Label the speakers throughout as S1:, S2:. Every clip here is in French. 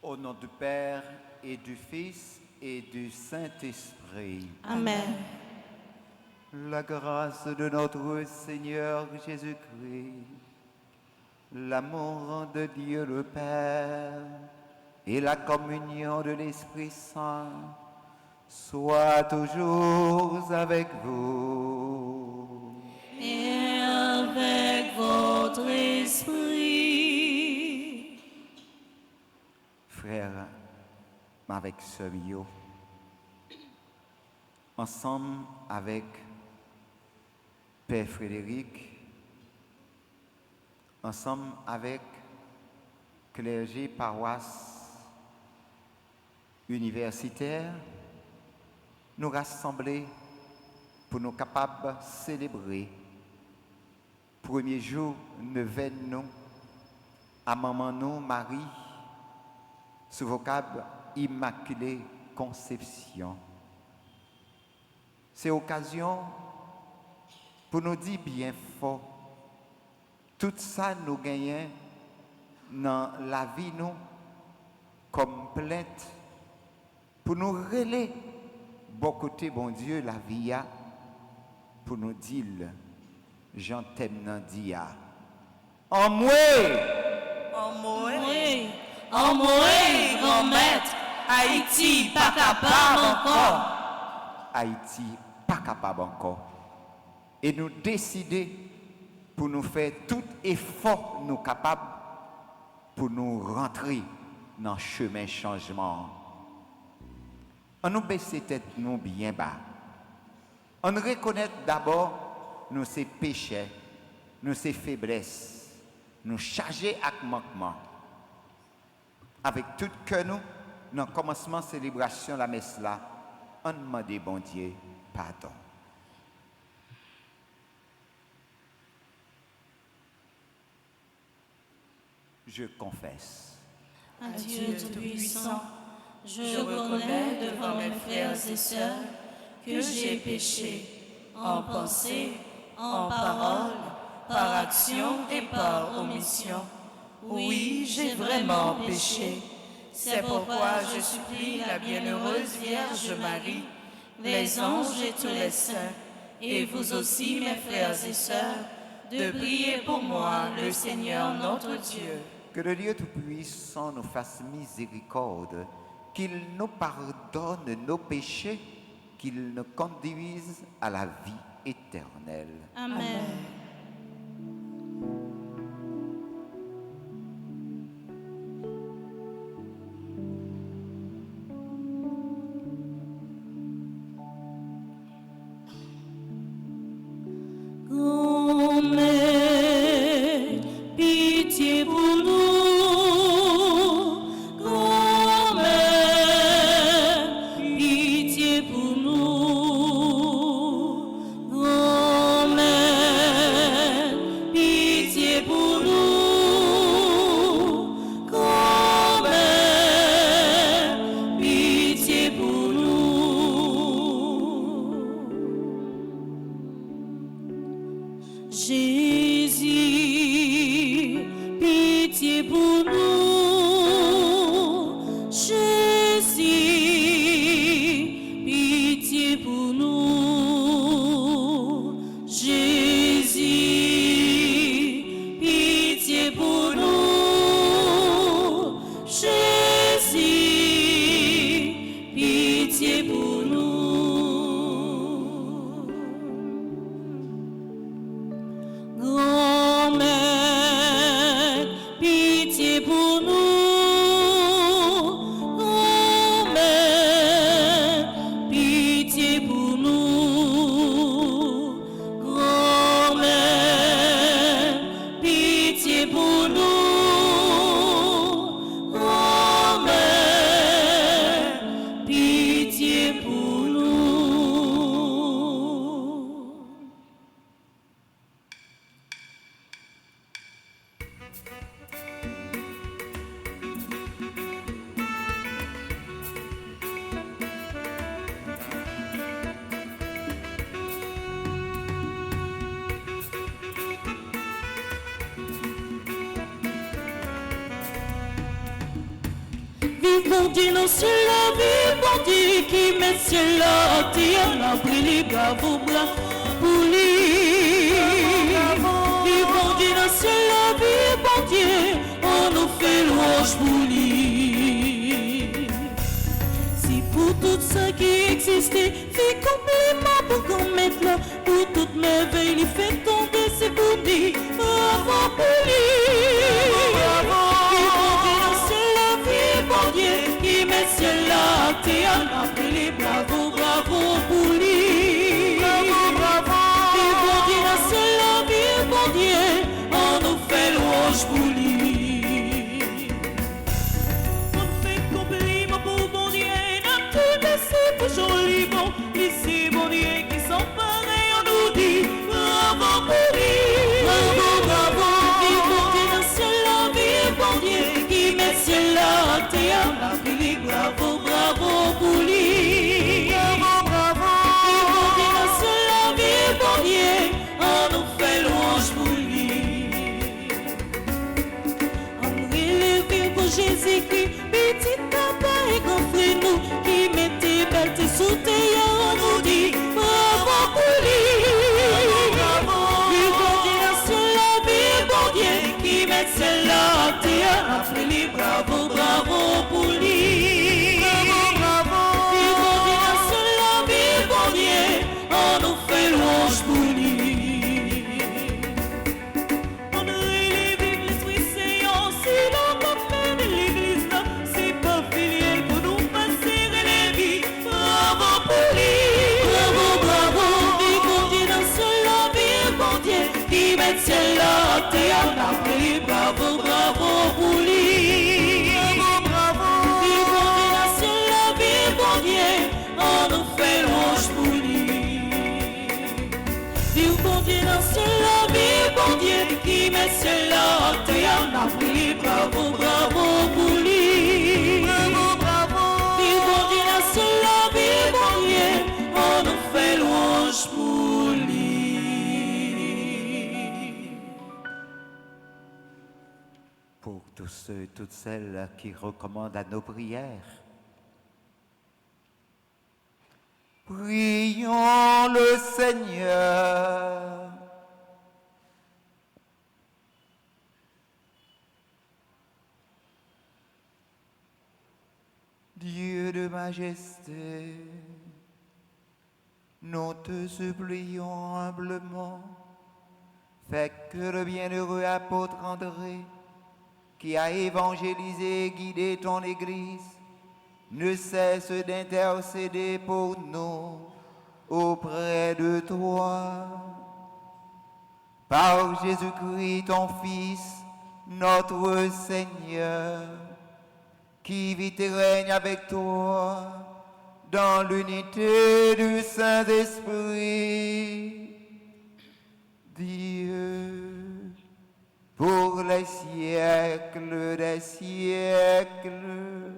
S1: Au nom du Père et du Fils et du Saint-Esprit.
S2: Amen.
S1: La grâce de notre Seigneur Jésus-Christ, l'amour de Dieu le Père et la communion de l'Esprit Saint soient toujours avec vous.
S2: Et avec votre esprit.
S1: Frères, avec sœurs, ensemble avec Père Frédéric, ensemble avec clergé paroisse universitaire, nous rassembler pour nous capables de célébrer premier jour neuvaine nous à maman nous Marie sous vocable Immaculée Conception. C'est occasion pour nous dire bien fort tout ça nous gagnons dans la vie nous comme plainte pour nous relayer bon côté bon Dieu la vie pour nous dire Jean t'aime nan dia en moi
S2: grand maître, Haïti pas capable encore.
S1: Haïti pas capable encore et nous décider pour nous faire tout effort nous capables pour nous rentrer dans le chemin changement. On nous baisse tête nous bien bas. On reconnaît d'abord nous ces péchés, nous ces faiblesses, nous charger avec manquement. Avec tout cœur nous, dans le commencement de la célébration de la messe là, on demande bon Dieu pardon. Je confesse.
S2: À Dieu Tout-Puissant, je reconnais devant mes frères et sœurs que j'ai péché en pensée, en parole, par action et par omission. Oui, j'ai vraiment péché. C'est pourquoi je supplie la bienheureuse Vierge Marie, les anges et tous les saints, et vous aussi, mes frères et sœurs, de prier pour moi, le Seigneur notre Dieu.
S1: Que le Dieu Tout-Puissant nous fasse miséricorde, qu'il nous pardonne nos péchés, qu'il nous conduise à la vie éternelle.
S2: Amen. Grand-mère, pitié pour nous. Grand-mère, pitié pour nous. Grand-mère, bon Dieu, non, c'est la vie, bon Dieu, qui met ciel là, terre, la brûlé, bravo, bravo, pour lui. Bon Dieu, non, c'est la vie, bon Dieu, on nous fait louange pour lui. Si pour tout ce qui existait, fait compliment pour qu'on mette là, pour toute merveille, il fait tomber, c'est pour dire, bravo pour lui. Bon Dieu, qui met ciel là, terre, appelé, bravo, bravo pour lui. Et bon Dieu, c'est la vie, bon Dieu, on nous fait louange pour lui. On fait compliment pour bon Dieu, dans tout le pour joli bon, ici bon Dieu qui sont pareils, on nous dit, bravo pour lui. Bravo, et bon Dieu, c'est la vie, bon Dieu, qui met ciel là, terre, bravo, bravo pour lui. Bravo, et bon Dieu, c'est la vie, bon Dieu, on nous fait louange pour lui. On relève pour Jésus-Christ, petit papa et grand frère nous, qui mettait belle sous terre, on nous dit, bravo pour lui. Et bon Dieu, c'est la vie, bon Dieu, qui met celle-là, terre, appelé, bravo, bravo pour lui. Et bon Dieu, c'est la vie, bon Dieu, on nous fait louange pour lui. On relève l'esprit Seigneur, si l'on fait de l'église, c'est pas filial pour nous passer la vie. Bravo pour lui. Bravo, et bon Dieu, c'est la vie, bon Dieu, qui met celle-là, terre, appelé, bravo, bravo pour lui. Et bon Dieu, c'est la vie, bon Dieu, on nous fait louange pour lui. Et bon Dieu, c'est la vie, bon Dieu, qui met celle-là, terre, appelé, bravo, bravo pour lui. Et bon Dieu, c'est la vie, bon Dieu, on nous fait louange pour lui.
S1: Pour tous ceux et toutes celles qui recommandent à nos prières, prions le Seigneur. Dieu de majesté, nous te supplions humblement, fais que le bienheureux apôtre André, qui a évangélisé et guidé ton Église, ne cesse d'intercéder pour nous auprès de toi. Par Jésus-Christ, ton Fils, notre Seigneur, qui vit et règne avec toi dans l'unité du Saint-Esprit, Dieu, pour les siècles des siècles.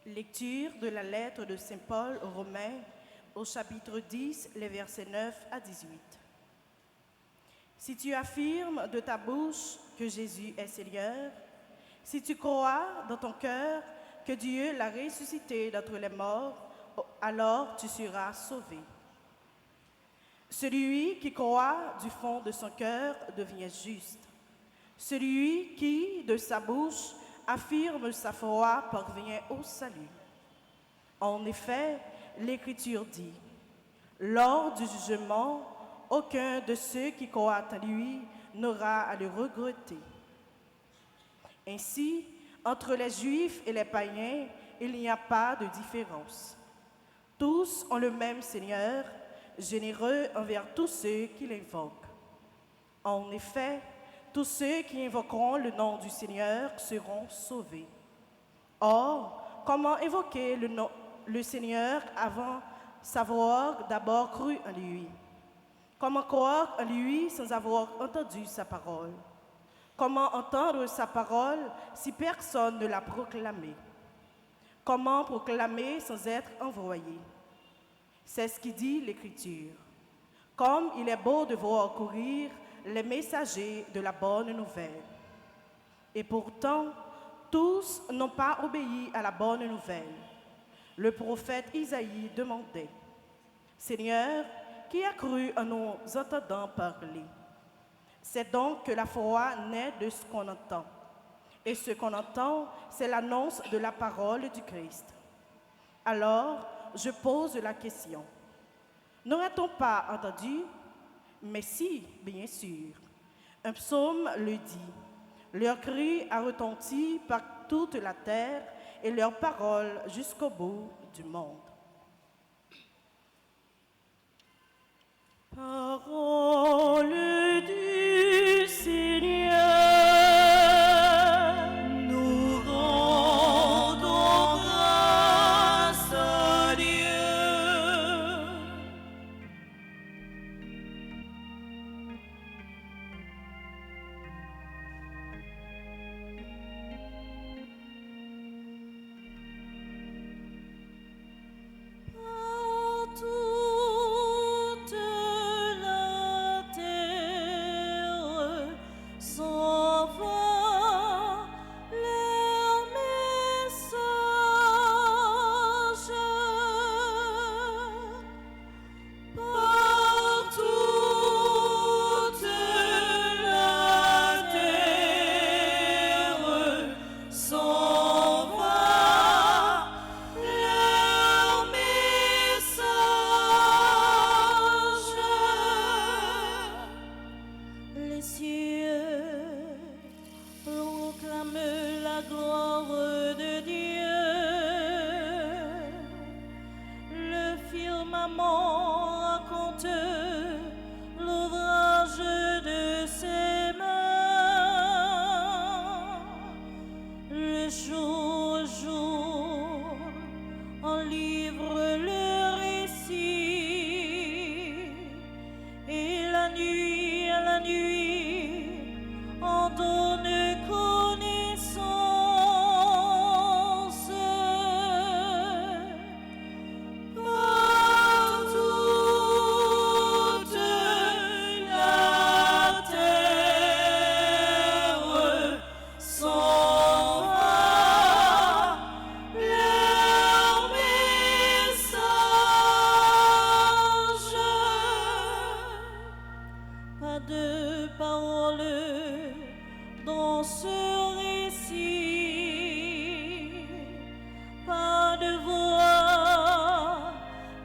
S3: Lecture de la lettre de Saint Paul aux Romains au chapitre 10, les versets 9 à 18. Si tu affirmes de ta bouche que Jésus est Seigneur, si tu crois dans ton cœur que Dieu l'a ressuscité d'entre les morts, alors tu seras sauvé. Celui qui croit du fond de son cœur devient juste. Celui qui, de sa bouche, affirme sa foi parvient au salut. En effet, l'Écriture dit, « Lors du jugement, aucun de ceux qui croient à lui n'aura à le regretter. » Ainsi, entre les Juifs et les païens, il n'y a pas de différence. Tous ont le même Seigneur, généreux envers tous ceux qui l'invoquent. En effet, tous ceux qui invoqueront le nom du Seigneur seront sauvés. Or, comment invoquer le Seigneur avant savoir d'abord cru en lui? Comment croire en lui sans avoir entendu sa parole? Comment entendre sa parole si personne ne l'a proclamée? Comment proclamer sans être envoyé? C'est ce qui dit l'Écriture. Comme il est beau de voir courir les messagers de la bonne nouvelle. Et pourtant, tous n'ont pas obéi à la bonne nouvelle. Le prophète Isaïe demandait, « Seigneur, qui a cru en nous entendant parler ?» C'est donc que la foi naît de ce qu'on entend. Et ce qu'on entend, c'est l'annonce de la parole du Christ. Alors, je pose la question. N'aurait-on pas entendu? Mais si, bien sûr. Un psaume le dit. Leur cri a retenti par toute la terre et leur parole jusqu'au bout du monde. Parole du Seigneur, nous rendons grâce à Dieu. Toute la terre s'en va leur message. Par toute la terre s'en va leur message. Les cieux proclament la gloire de Dieu. Le firmament raconte l'ouvrage de ses mains. Le jour au jour en livre le récit, et la nuit à la nuit en donne connaissance. Par toute la terre s'en va leur message. Pas de parole dans ce récit, pas de voix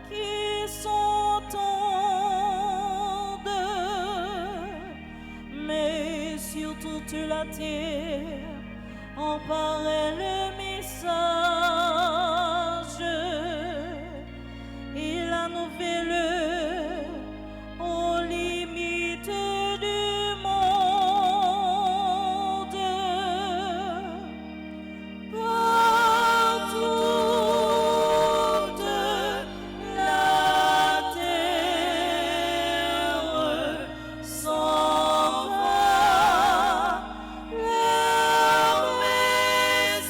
S3: qui s'entendent, mais sur toute la terre en paraît le message et la nouvelle aux limites du monde. Par toute la terre s'en va leur message.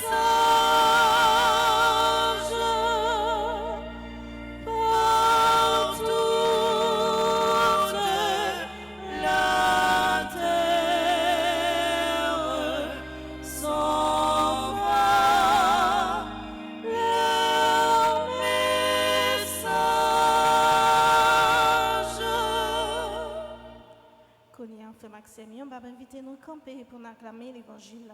S3: Par toute la terre s'en va leur message.
S4: Konya, frère Maxime, on va inviter nous à camper pour acclamer l'évangile.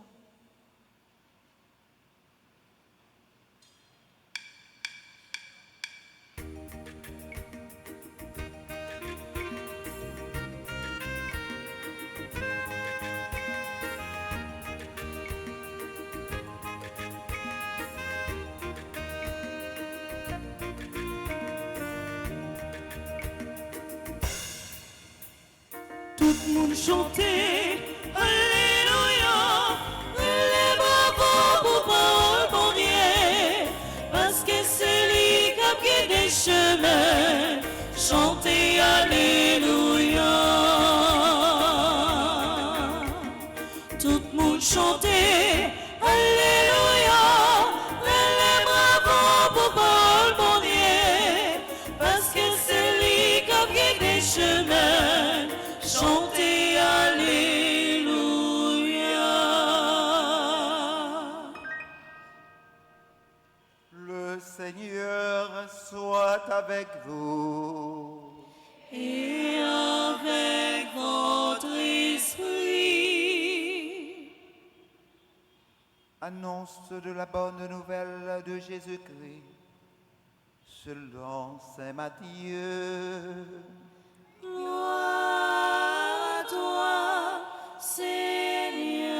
S2: Tout le monde chantait, Alléluia, les bravos pour Paul Bonnier, parce que c'est lui qui a guidé des chemins, chantez Alléluia. Tout le monde chantait, Alléluia, les bravos pour Paul Bonnier, parce que c'est lui qui a guidé des chemins, chantez Alléluia.
S1: Le Seigneur soit avec vous.
S2: Et avec votre esprit.
S1: Annonce de la bonne nouvelle de Jésus-Christ selon saint Matthieu.
S2: Gloire à toi, Seigneur.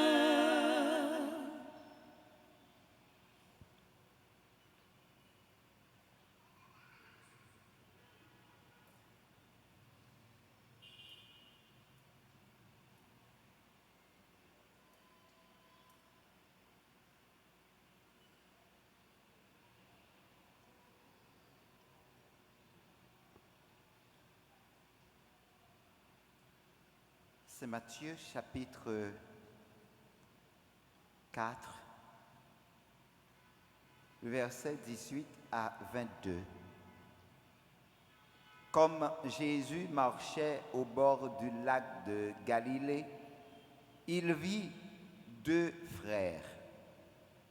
S1: C'est Matthieu chapitre 4, versets 18 à 22. Comme Jésus marchait au bord du lac de Galilée, il vit deux frères,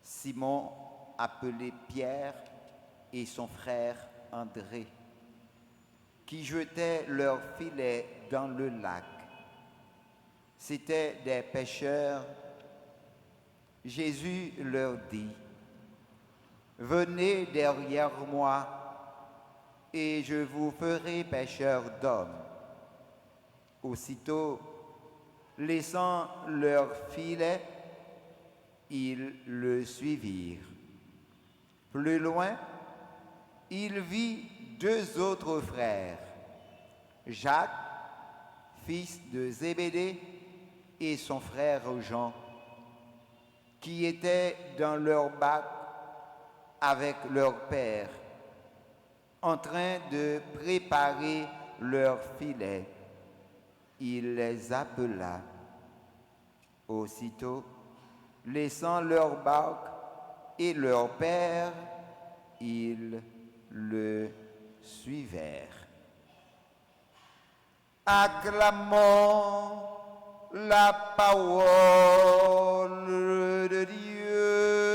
S1: Simon appelé Pierre et son frère André, qui jetaient leurs filets dans le lac. C'étaient des pêcheurs. Jésus leur dit, « Venez derrière moi, et je vous ferai pêcheurs d'hommes. » Aussitôt, laissant leur filet, ils le suivirent. Plus loin, il vit deux autres frères, Jacques, fils de Zébédée, et son frère Jean, qui étaient dans leur bac avec leur père, en train de préparer leur filet. Il les appela. Aussitôt, laissant leur barque et leur père, ils le suivèrent. Acclamons la parole de Dieu.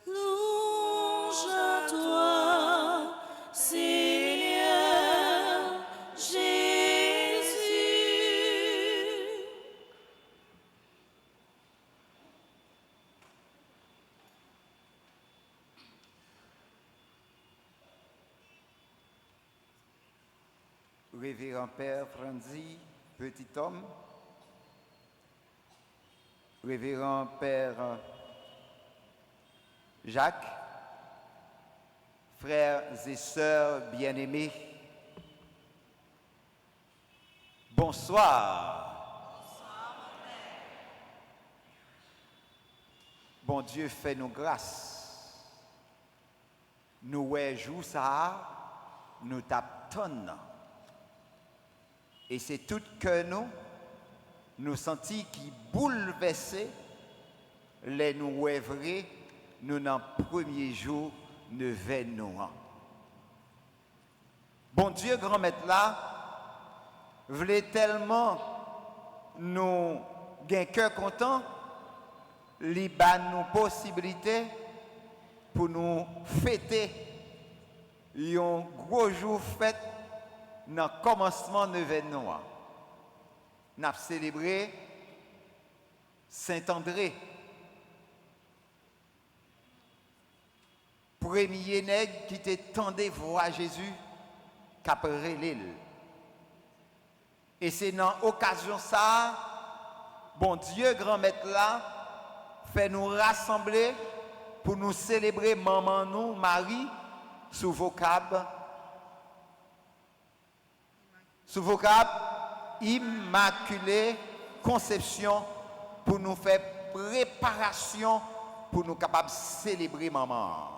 S2: Louange à toi, Seigneur Jésus.
S1: Révérend Père Franzi, petit homme, Révérend Père Jacques, frères et sœurs bien-aimés, bonsoir. Bon Dieu fait nous grâce. Nous ouais jour ça, nous tapons. Et c'est tout que nous sentis qui bouleversés les nous vrai nous dans le premier jour de nous. Bon Dieu grand maître là voulait tellement nous gain cœur content li ba nous possibilité pour nous fêter un gros jour fête dans le commencement de l'événement. Nous avons célébré Saint-André, premier nègre qui t'attendait voir Jésus qu'après l'île. Et c'est dans l'occasion ça, bon Dieu, grand maître là, fait nous rassembler pour nous célébrer maman nous, Marie, sous vocable. Sous vocable, Immaculée Conception pour nous faire préparation pour nous capables de célébrer maman.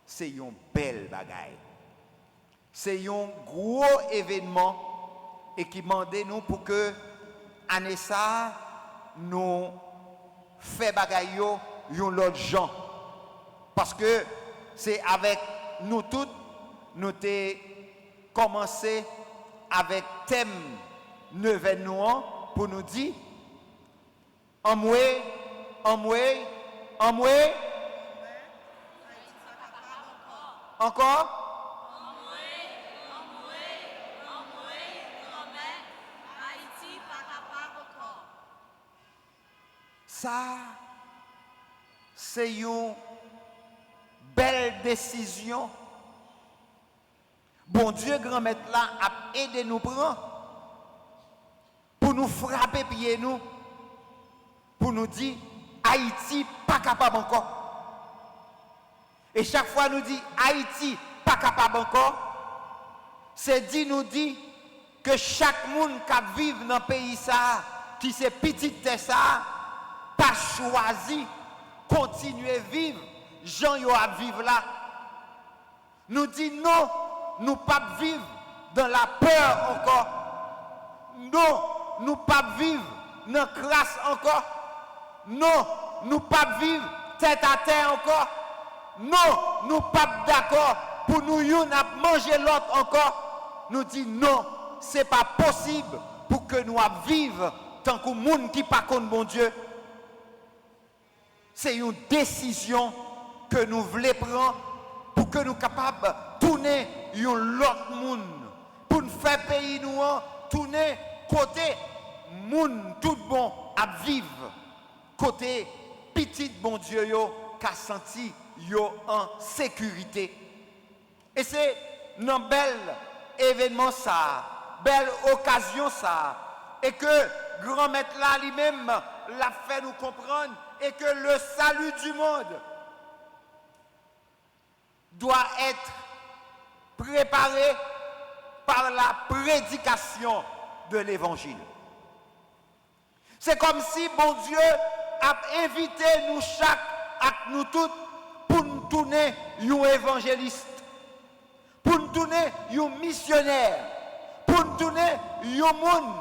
S1: C'est une belle bagaille. C'est un gros événement et qui demande nous pour que année ça nous fait bagaille yo l'autre gens parce que c'est avec nous toutes nous t'ai commencé avec thème neuvaine nous pour nous dire en moué encore ça c'est une belle décision. Bon Dieu grand-maître là a aidé nous prendre pour nous frapper pied nous pour nous dire Haïti pas capable encore. Et chaque fois nous dit Haïti pas capable encore, c'est dit nous dit que chaque monde qui vit dans le pays ça qui c'est petite terre ça pas choisi continuer à vivre Jean yo a vivre là. Nous dit non, nous pas vivre dans la peur encore. Non, nous pas vivre dans la crasse encore. Non, nous pas vivre tête à tête encore. Non, nous pas d'accord pour nous yon à manger l'autre encore. Nous dit non, c'est pas possible pour que nous vivre tant que monde qui pas contre bon Dieu. C'est une décision que nous voulons prendre pour que nous soyons capables de tourner l'autre monde. Pour nous faire pays nous tourner côté monde tout bon à vivre. Côté petit bon Dieu yo qui a senti yo en sécurité. Et c'est un bel événement ça, belle occasion ça. Et que grand-maître là lui-même l'a fait nous comprendre et que le salut du monde doit être préparé par la prédication de l'évangile. C'est comme si bon Dieu a invité nous chaque, nous toutes, pour nous tourner un évangéliste, pour nous tourner un missionnaire, pour nous tourner un monde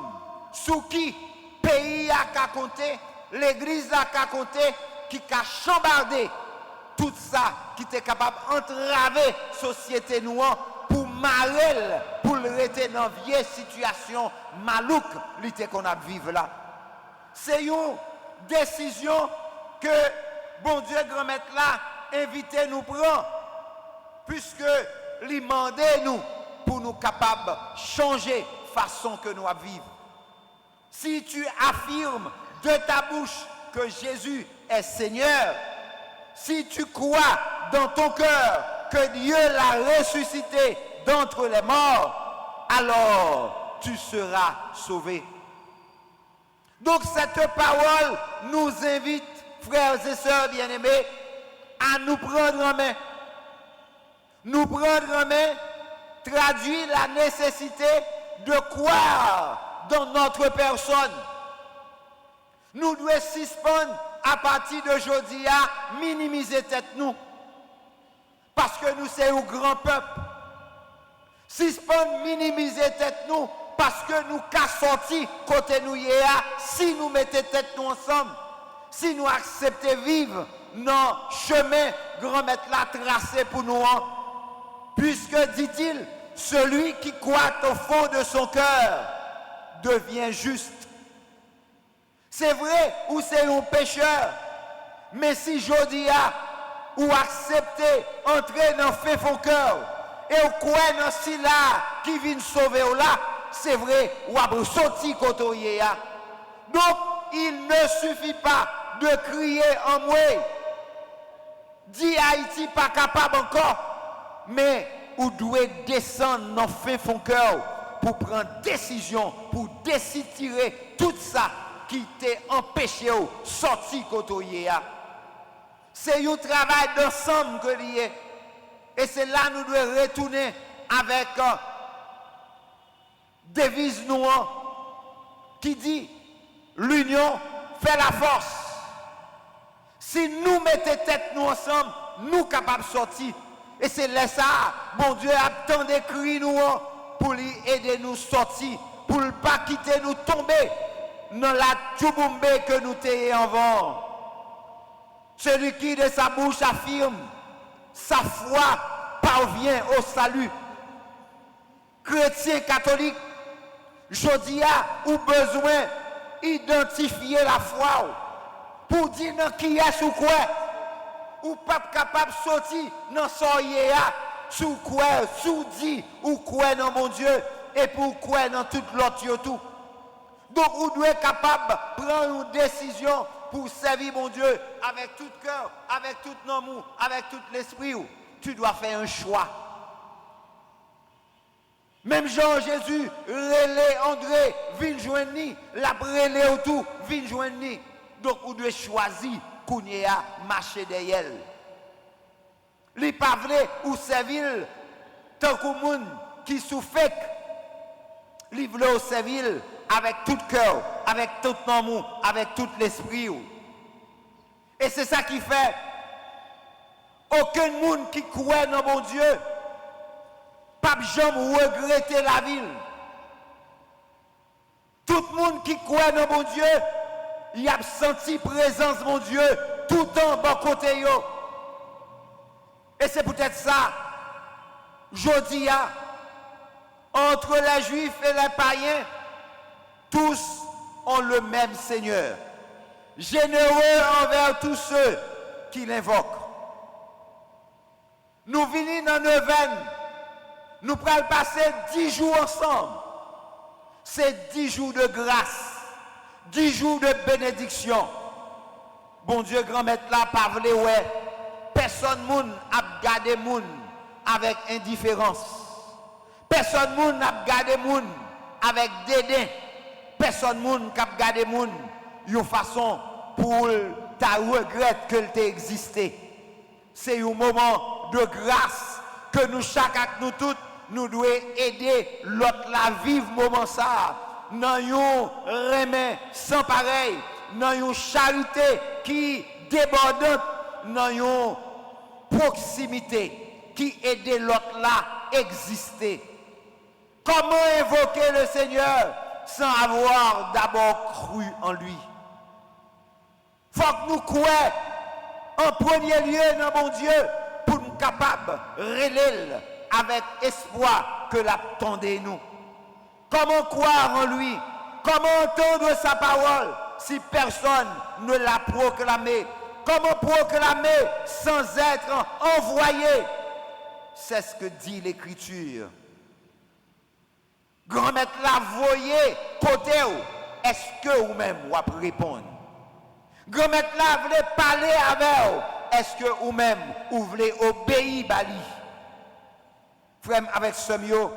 S1: sous qui le pays a qu'à compter, l'église a qu'à compter, qui a chambardé tout ça, qui était capable d'entraver la société noire pour marrer, pour le rester dans une vieille situation malouque qu'on a vivre là. C'est une décision que bon Dieu grand-maître là invité nous prend puisque lui mandé nous pour nous capables de changer façon que nous vivons. Si tu affirmes de ta bouche que Jésus est Seigneur, si tu crois dans ton cœur que Dieu l'a ressuscité d'entre les morts, alors tu seras sauvé. Donc cette parole nous invite, frères et sœurs bien-aimés, à nous prendre en main. Nous prendre en main traduit la nécessité de croire dans notre personne. Nous devons suspendre à partir d'aujourd'hui à minimiser tête nous. Parce que nous sommes un grand peuple. Suspendre, minimiser tête nous. Parce que nous qu'à sortir côté nous si nous mettons tête nous ensemble, si nous acceptons vivre dans le chemin grand-maître là tracé pour nous. Puisque, dit-il, celui qui croit au fond de son cœur devient juste. C'est vrai ou c'est un pécheur, mais si Jodia ou accepter entrer dans le fond cœur et ou croire dans si là qui vient sauver ou là, c'est vrai ou à sortir côté. Donc il ne suffit pas de crier en moi, dit Haïti pas capable encore, mais ou doit descendre dans le fond cœur pour prendre décision, pour décider tout ça qui t'a empêché de sortir côté. C'est un travail d'ensemble que lié. Et c'est là que nous devons retourner avec devise nous qui dit l'union fait la force. Si nous mettons tête nous ensemble, nous capables de sortir. Et c'est là ça, bon Dieu a tant d'écrit nous pour lui aider nous sortir, pour ne pas quitter nous tomber dans la tchoubombe que nous t'ayons avant. Celui qui de sa bouche affirme, sa foi parvient au salut. Chrétien catholique, je dis à ou besoin d'identifier la foi pour dire dans qui est sous quoi, ou pas capable de sortir dans soyez sous quoi, sous dit ou quoi dans mon Dieu et pourquoi dans toute l'autre tout. Donc vous devez être capable de prendre une décision pour servir mon Dieu avec tout cœur, avec tout amour, avec tout l'esprit. Tu dois faire un choix. Même Jean-Jésus, relais André, vin joindre, la relais autour, vin joindre. Donc vous devez choisir qu'on y a marché derrière. Les pavlés ou servir tant que monde qui souffre, les veulent au servir avec tout cœur, avec tout amour, avec tout l'esprit. Et c'est ça qui fait aucun monde qui croit dans mon Dieu, pas jamais regretter la ville. Tout le monde qui croit dans mon Dieu, il a senti présence mon Dieu tout en bon côté yo. Et c'est peut-être ça, je dis, entre les Juifs et les païens, tous ont le même Seigneur, généreux envers tous ceux qui l'invoquent. Nous venons dans Neuvaine, nous pourrons passer 10 jours ensemble. C'est 10 jours de grâce, 10 jours de bénédiction. Bon Dieu, grand maître là, parlez, ouais. Personne moun a gardé moun avec indifférence. Personne moun a gardé moun avec dédain. Personne moun a gardé moun une façon pour ta regrette que t'ait existé. C'est un moment de grâce que nous chacun nous tous nous devons aider l'autre la vivre moment ça. Dans une remède sans pareil, dans une charité qui débordante, dans une proximité qui aide l'autre là à exister. Comment invoquer le Seigneur sans avoir d'abord cru en lui? Il faut que nous croyons en premier lieu dans mon Dieu pour nous capables de relayer avec espoir que l'attendez nous. Comment croire en lui? Comment entendre sa parole si personne ne l'a proclamé? Comment proclamer sans être envoyé? C'est ce que dit l'Écriture. Grand maître la voyez côté où est-ce que vous-même vous répondre? Grand maître là voulez parler avec vous, est-ce que vous-même vous voulez obéir Bali? Frère avec ce mieux,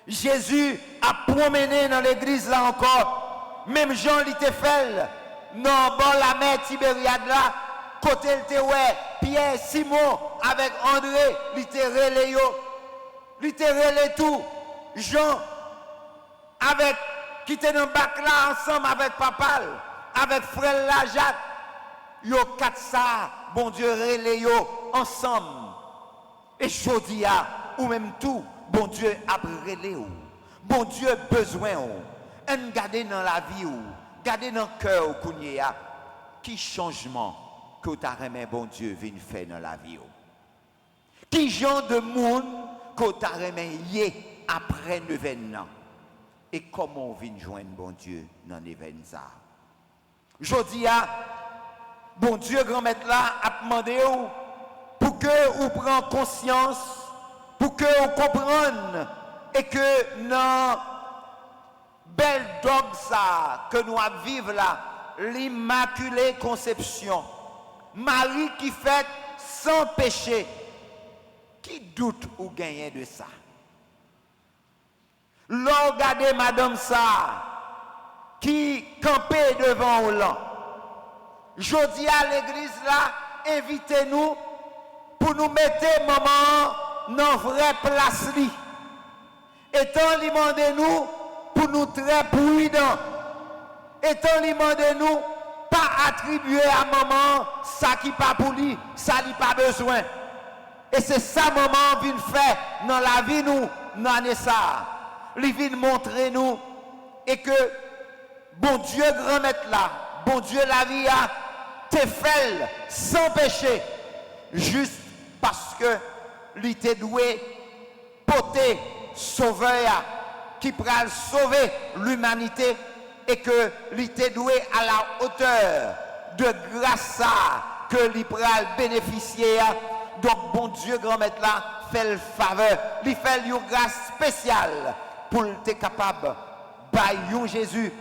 S1: Jésus a promené dans l'église là encore, même Jean l'était fait non bon la mer Tibériade là, côté le ouais, Pierre, Simon avec André, littéralement tout, Jean avec qui était dans le bac là ensemble avec papa, avec frère là Jacques, yo quatre ça, bon Dieu relé yo ensemble. Et jodi a ou même tout, bon Dieu a relé ou. Bon Dieu besoin ou. En garder dans la vie ou, garder dans le cœur ou qui changement que tu as remis bon Dieu vient faire dans la vie ou. Qui genre de monde que tu as remis après l'événement. Et comment on vient joindre bon Dieu dans l'événement ça. Jodi a bon Dieu grand maître là a demandé pour que vous preniez conscience, pour que vous compreniez et que dans belle dogme ça que nous vivons là, l'Immaculée Conception, Marie qui fait sans péché, qui doute ou gagne de ça? Regardez madame ça, qui campait devant au lan. Jodi à l'église là, invitez-nous pour nous mettre maman dans vraie place li. Étant lui demandé nous pour nous très prudents. Étant lui demandé nous pas attribuer à maman ça qui pas pour lui, ça lui pas besoin. Et c'est ça maman vient faire dans la vie nous, dans l'année ça. Il vient montrer nous et que bon Dieu grand maître là, bon Dieu la vie a te fait sans péché juste parce que il était doué porter sauveur qui pourra sauver l'humanité et que il était doué à la hauteur de grâce que il pourra bénéficier. Donc bon Dieu grand maître là fait le faveur, il fait une grâce spéciale pour être capable de Jésus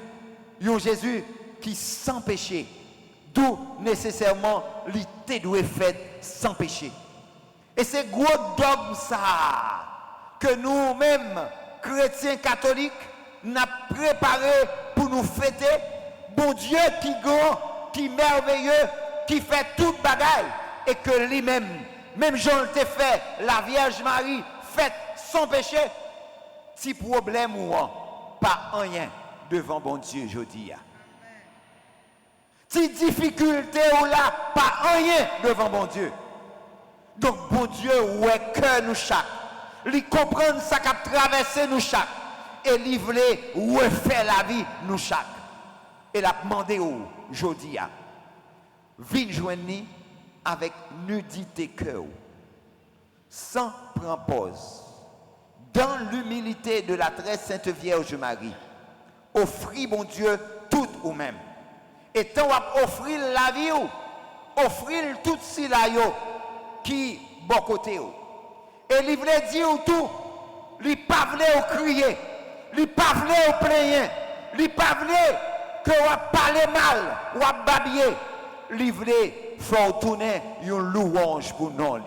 S1: qui sans péché, d'où nécessairement il doit faire sans péché. Et c'est gros dogme ça que nous-mêmes chrétiens catholiques n'a préparé pour nous fêter. Bon Dieu qui grand, qui merveilleux, qui fait toute bagaille et que lui-même, même Jean le fait, la Vierge Marie faite sans péché, si problème ou pas rien devant bon Dieu, je dis. Si difficulté ou là, pas rien devant bon Dieu. Donc bon Dieu, ouais que nous chaque, lui comprendre ça qu'a traversé nous chaque, et lui voulait refaire la vie nous chaque. Et l'a demandé au jodi a, viens joindre avec nudité cœur, sans prendre pause, dans l'humilité de la très sainte Vierge Marie, offrir bon Dieu tout ou même. Et tant offrir la vie ou, offrir tout si la yo qui bon côté ou. Et il voulait dire tout, il pas voulait crier, il pas voulait plaindre, il pas voulait que on parler mal ou babiller, il voulait faire tourner une louange pour nous.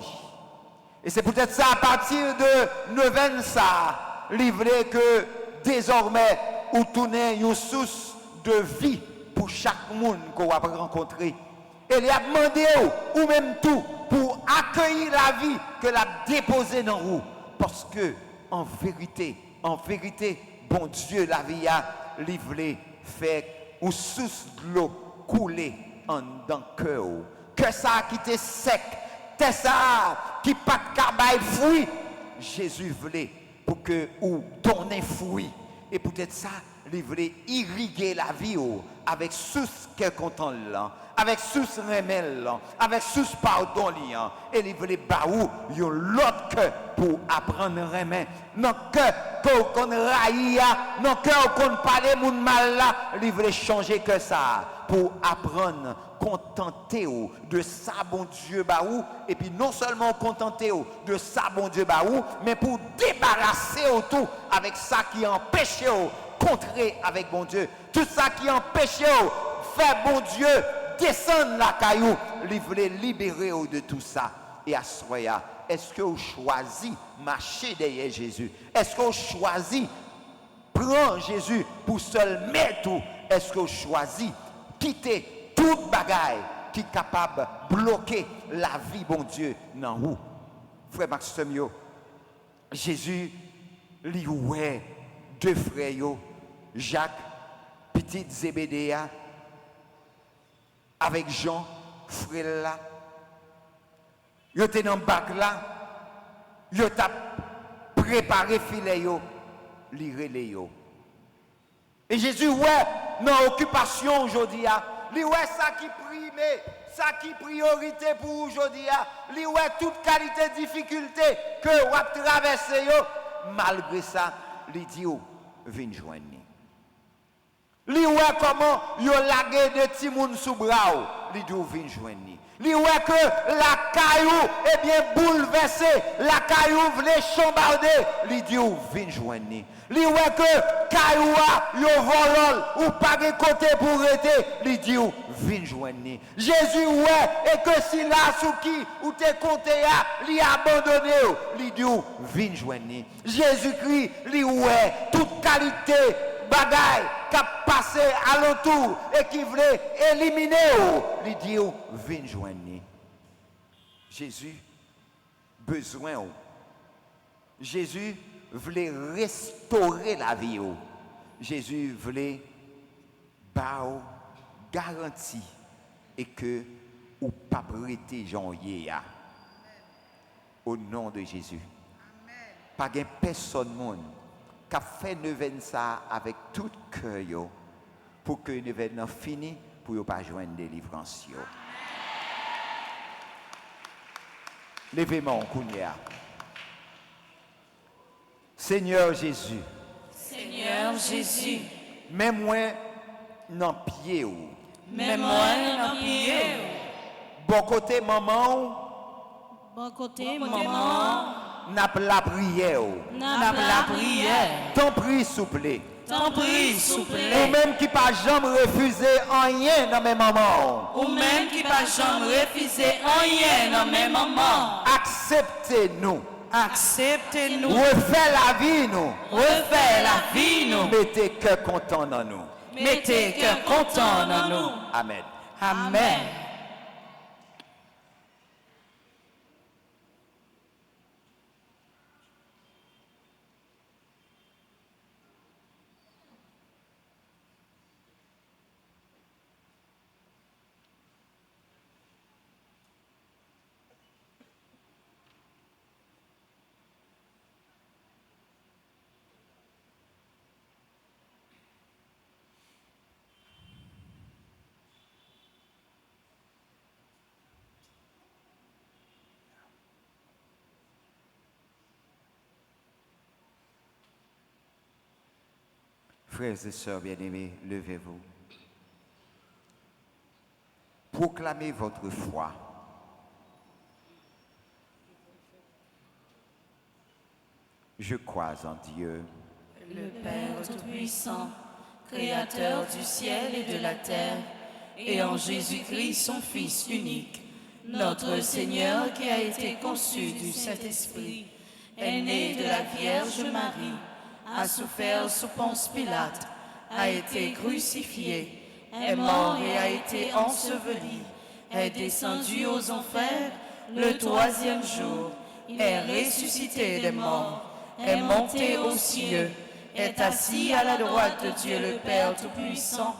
S1: Et c'est peut-être ça à partir de neuvaine ça, il voulait que désormais ou tourner une source de vie pour chaque monde qu'on va rencontrer. Et il a demandé ou même tout pour accueillir la vie que l'a déposée dans vous. Parce que, en vérité, bon Dieu, la vie a livré, fait une source de l'eau couler en dans le cœur. Que ça qui était sec, que ça qui pas de cabaye fruit. Jésus voulait pour que vous donnez fruit. Et peut-être ça, il voulait irriguer la vie avec source qu'elle content là, avec source remède là, avec source pardon là. Et il voulait baou yon l'autre cœur pour apprendre remède. Non cœur qu'on raïa, non cœur qu'on parle moun mal là, il voulait changer que ça pour apprendre contenter de ça bon Dieu baou et puis non seulement contenter de ça bon Dieu baou mais pour débarrasser tout avec ça qui empêche contrer avec bon Dieu tout ça qui empêche faire bon Dieu descendre la caillou il voulait libérer de tout ça et à soya est-ce que vous choisissez marcher derrière Jésus est-ce que vous choisissez prendre Jésus pour seul mettre est-ce que vous choisissez quitter toute bagaille qui est capable de bloquer la vie, bon Dieu, dans vous. Frère Maxime, Jésus, lui, ouais, deux frères, Jacques, petit Zébédéa, avec Jean, frère là, ils étaient dans le bac là, ils ont préparé filet, ils relé. Et Jésus, ouais, dans l'occupation aujourd'hui, lui ouais ça qui prime, ça qui priorité pour aujourd'hui, lui ouais toute qualité difficulté que vous avez traversé, malgré ça, lui dit, viens joindre. Lui ouais comment vous lagué de Timoun sous bras, lui dit, viens joindre. Lui ouais que la caillou est bien bouleversée, la caillou voulait chambarder, lui dit, viens joindre. Li ouais que Kayoua yo volol ou pas de côté pour rester, li dit vinn joindre. Jésus ouais et que si là sous qui ou te compté li abandonné, li dit vinn joindre. Jésus-Christ li ouais toute qualité bagaille qui a passé à l'entour et qui voulait éliminer, li dit vinn joindre. Jésus besoin. Jésus voulait restaurer la vie. Jésus voulait garantir et que ou pas prêter janvier au nom de Jésus. Pas de personne monde qui a fait neuvaine ça avec tout cœur pour que neuvaine fini pour ne pas joindre délivrance. Levez-moi, Kounia. Seigneur Jésus.
S2: Seigneur Jésus.
S1: Même moi dans pied ou.
S2: Même moi dans pied.
S1: Bon côté maman.
S2: Bon côté maman.
S1: N'a pas la prière.
S2: N'a pas la prière.
S1: Ton prix souple.
S2: Ton prix souple.
S1: Ou même qui pas jamais refusé rien dans mes mamans.
S2: Ou même qui pas jamais refusé rien dans mes mamans.
S1: Acceptez-nous.
S2: Acceptez-nous.
S1: Refais la vie nous.
S2: Refais la vie nous.
S1: Mettez cœur content dans nous.
S2: Mettez cœur content dans nous.
S1: Amen.
S2: Amen.
S1: Frères et sœurs bien-aimés, levez-vous. Proclamez votre foi. Je crois en Dieu,
S2: Le Père Tout-Puissant, Créateur du ciel et de la terre, et en Jésus-Christ, son Fils unique, notre Seigneur qui a été conçu du Saint-Esprit, est né de la Vierge Marie, a souffert sous Ponce Pilate, a été crucifié, est mort et a été enseveli, est descendu aux enfers le troisième jour, est ressuscité des morts, est monté aux cieux, est assis à la droite de Dieu le Père Tout-Puissant,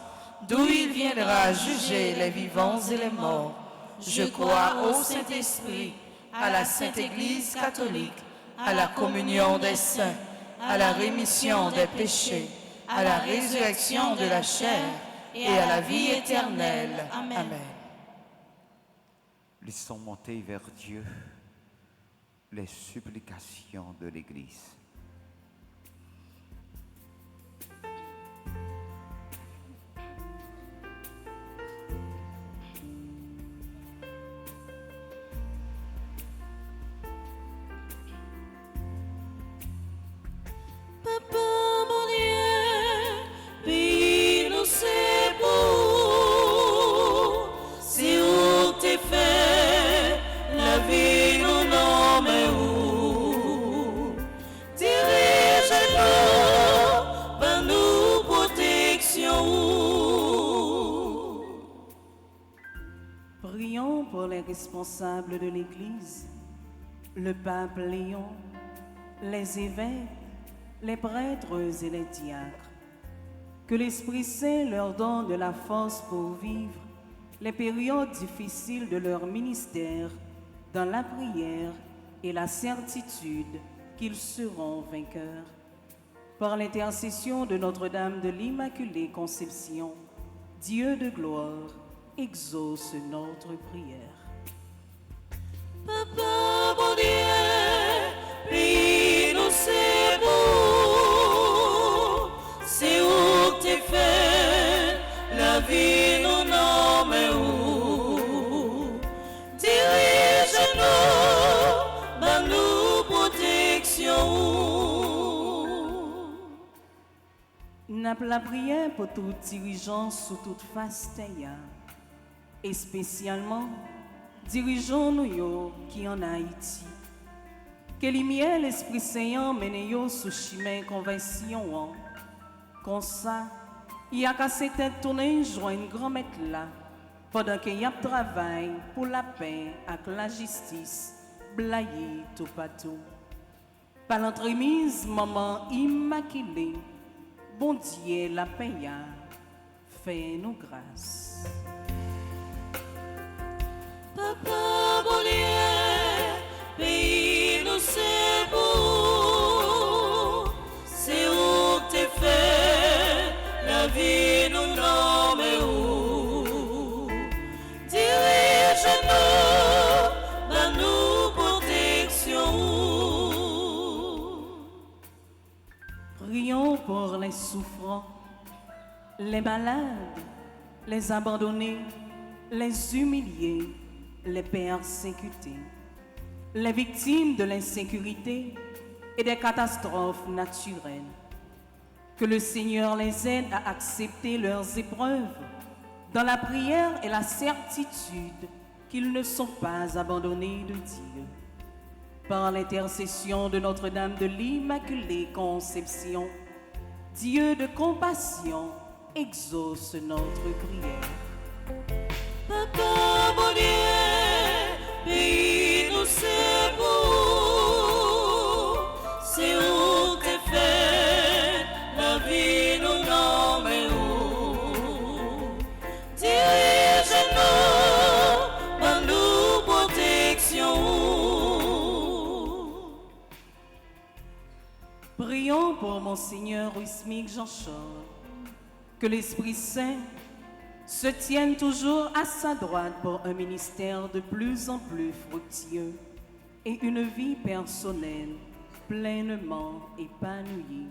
S2: d'où il viendra juger les vivants et les morts. Je crois au Saint-Esprit, à la Sainte Église catholique, à la communion des saints, à la rémission des péchés, à la résurrection de la chair et à la vie éternelle. Amen.
S1: laissons monter vers Dieu les supplications de l'Église.
S5: Prions pour les responsables de l'Église, le pape Léon, les évêques, les prêtres et les diacres. Que l'Esprit Saint leur donne de la force pour vivre les périodes difficiles de leur ministère dans la prière et la certitude qu'ils seront vainqueurs. Par l'intercession de Notre-Dame de l'Immaculée Conception, Dieu de gloire, exauce notre prière.
S2: Papa, bon Dieu, puis nous c'est beau, c'est où que t'es fait, la vie nous nomme où. Dirige-nous, donne-nous protection.
S5: N'a la prière pour tout dirigeant sous toute face terre. Et spécialement, dirigeons-nous qui en Haïti. Que lumière l'Esprit Saint mène yo sous chemin conversion. Comme ça, il y a qu'à cette tête tourner joindre grand maître là, pendant qu'il y a travail pour la paix avec la justice, blayer tout partout. par l'entremise, maman immaculée, bon Dieu la paye, fais-nous grâce.
S2: Papa bon Dieu, pays nous c'est beau, c'est où t'es fait, la vie nous nomme où. Dirige-nous, donne-nous protection.
S5: Prions pour les souffrants, les malades, les abandonnés, les humiliés, les persécutés, les victimes de l'insécurité et des catastrophes naturelles. Que le Seigneur les aide à accepter leurs épreuves dans la prière et la certitude qu'ils ne sont pas abandonnés de Dieu. Par l'intercession de Notre-Dame de l'Immaculée Conception, Dieu de compassion exauce notre prière.
S2: Papa bon Dieu, pays nous c'est beau, c'est où t'es fait, la vie nous nomme où. Dirige-nous, donne-nous protection.
S5: Prions pour Monseigneur Usmic Jean-Charles, que l'Esprit Saint se tienne toujours à sa droite pour un ministère de plus en plus fructueux et une vie personnelle pleinement épanouie.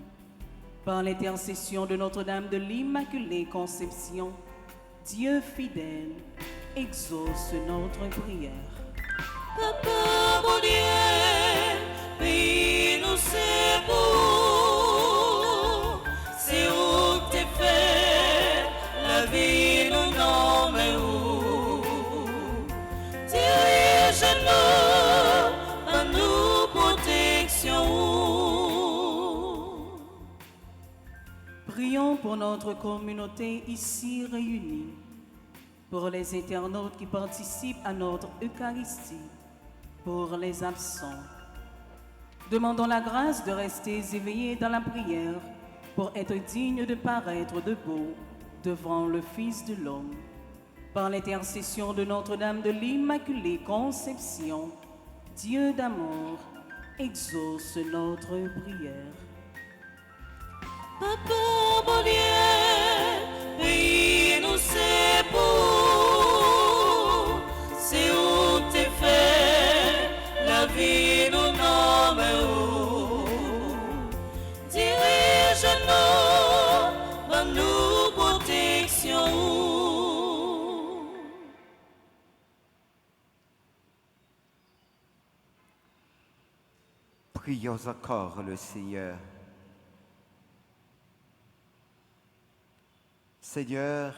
S5: Par l'intercession de Notre-Dame de l'Immaculée Conception, Dieu fidèle exauce notre prière.
S2: Papa bon Dieu, pays nous c'est beau, c'est où t'es fait, la vie nous nomme où. Dirige-nous, donne-nous protection.
S5: Prions pour notre communauté ici réunie, pour les internautes qui participent à notre Eucharistie, pour les absents. Demandons la grâce de rester éveillés dans la prière pour être dignes de paraître debout devant le Fils de l'homme. Par l'intercession de Notre-Dame de l'Immaculée Conception, Dieu d'amour exauce notre prière.
S2: Papa bon Dieu, pays nous c'est beau, c'est où t'es fait, la vie nous nomme où. Dirige-nous, donne-nous protection.
S1: Prions encore le Seigneur. Seigneur,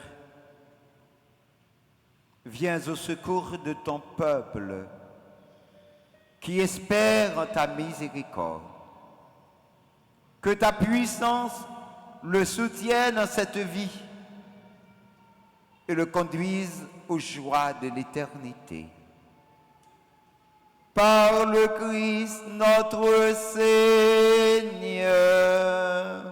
S1: viens au secours de ton peuple qui espère en ta miséricorde. Que ta puissance le soutienne en cette vie et le conduise aux joies de l'éternité. Par le Christ notre Seigneur.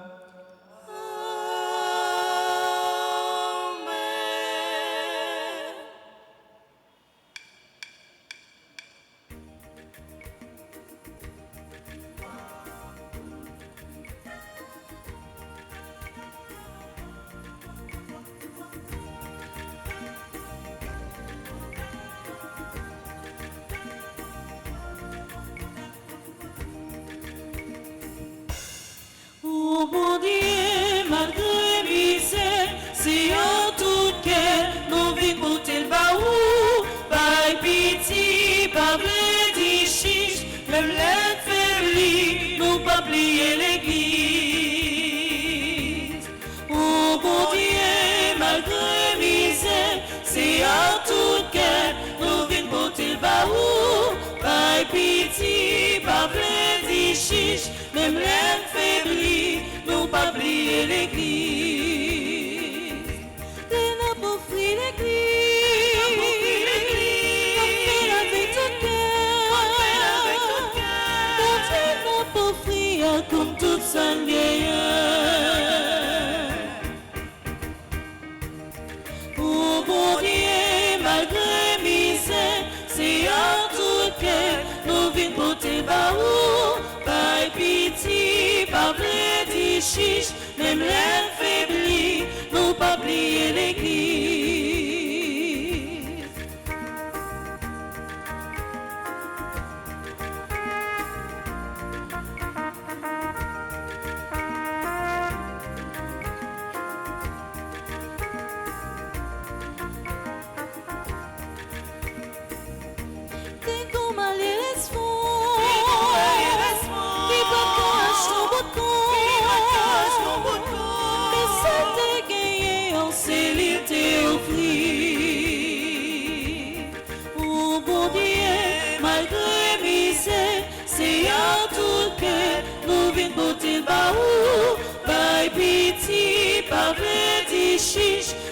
S2: Oh bon Dieu, malgré misère, c'est en tout cœur, nous vivons pour tel baou, pas pitié, pas vrai chiche, même l'affaibli, nous pas plier l'église. Oh bon Dieu, malgré misère, c'est en tout cœur, nous vivons pour tel baou, pas pitié, pas vrai chiche, même l'affaibli, nous pas plier l'église. Et n'a pas offrir l'église. On fait avec ton cœur. Mon Dieu n'a pas chiches, même l'air faibli, nous pas oublier l'église.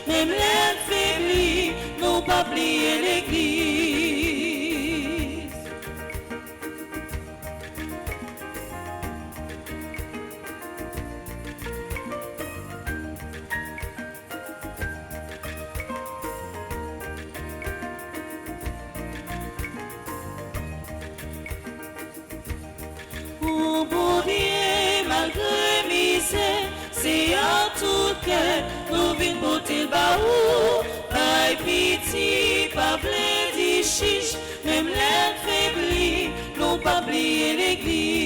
S2: Même l'air faibli, nous pas oublier l'église. Oh bon Dieu, malgré misère, c'est à tout cœur, nous venons porter le baou. Pas pitié, pas plaisir, chiche, même l'air faibli, nous pas oublier l'église.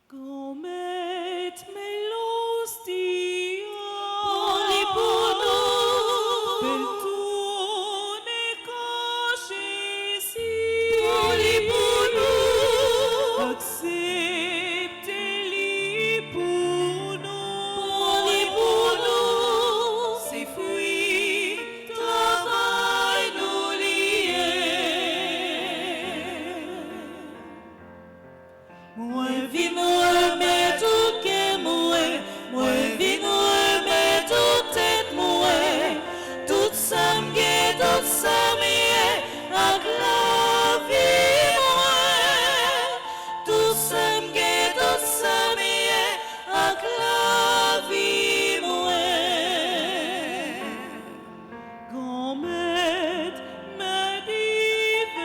S2: Comet melostia, polipono, peltone cachesi, polipono, accepte lipono, polipono, c'est fruit, travail nous lier. Moi vino tout que moi vino tout tête moi tout ça m'guette tout ça m'est à la vie moi tout ça m'guette tout ça m'est à la vie moi Gomet me dit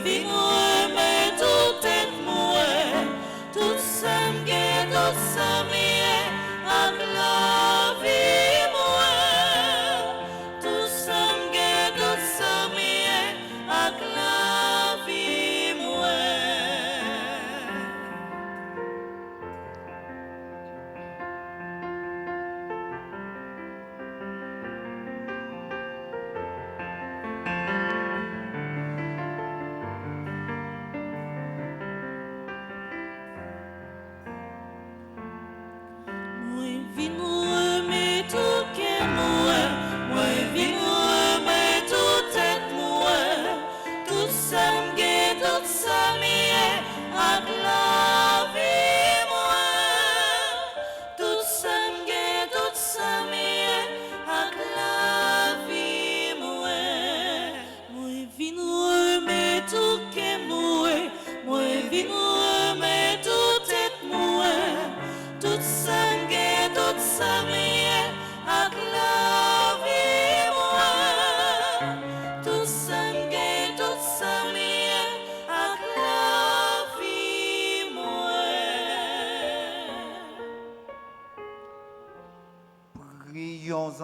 S2: vino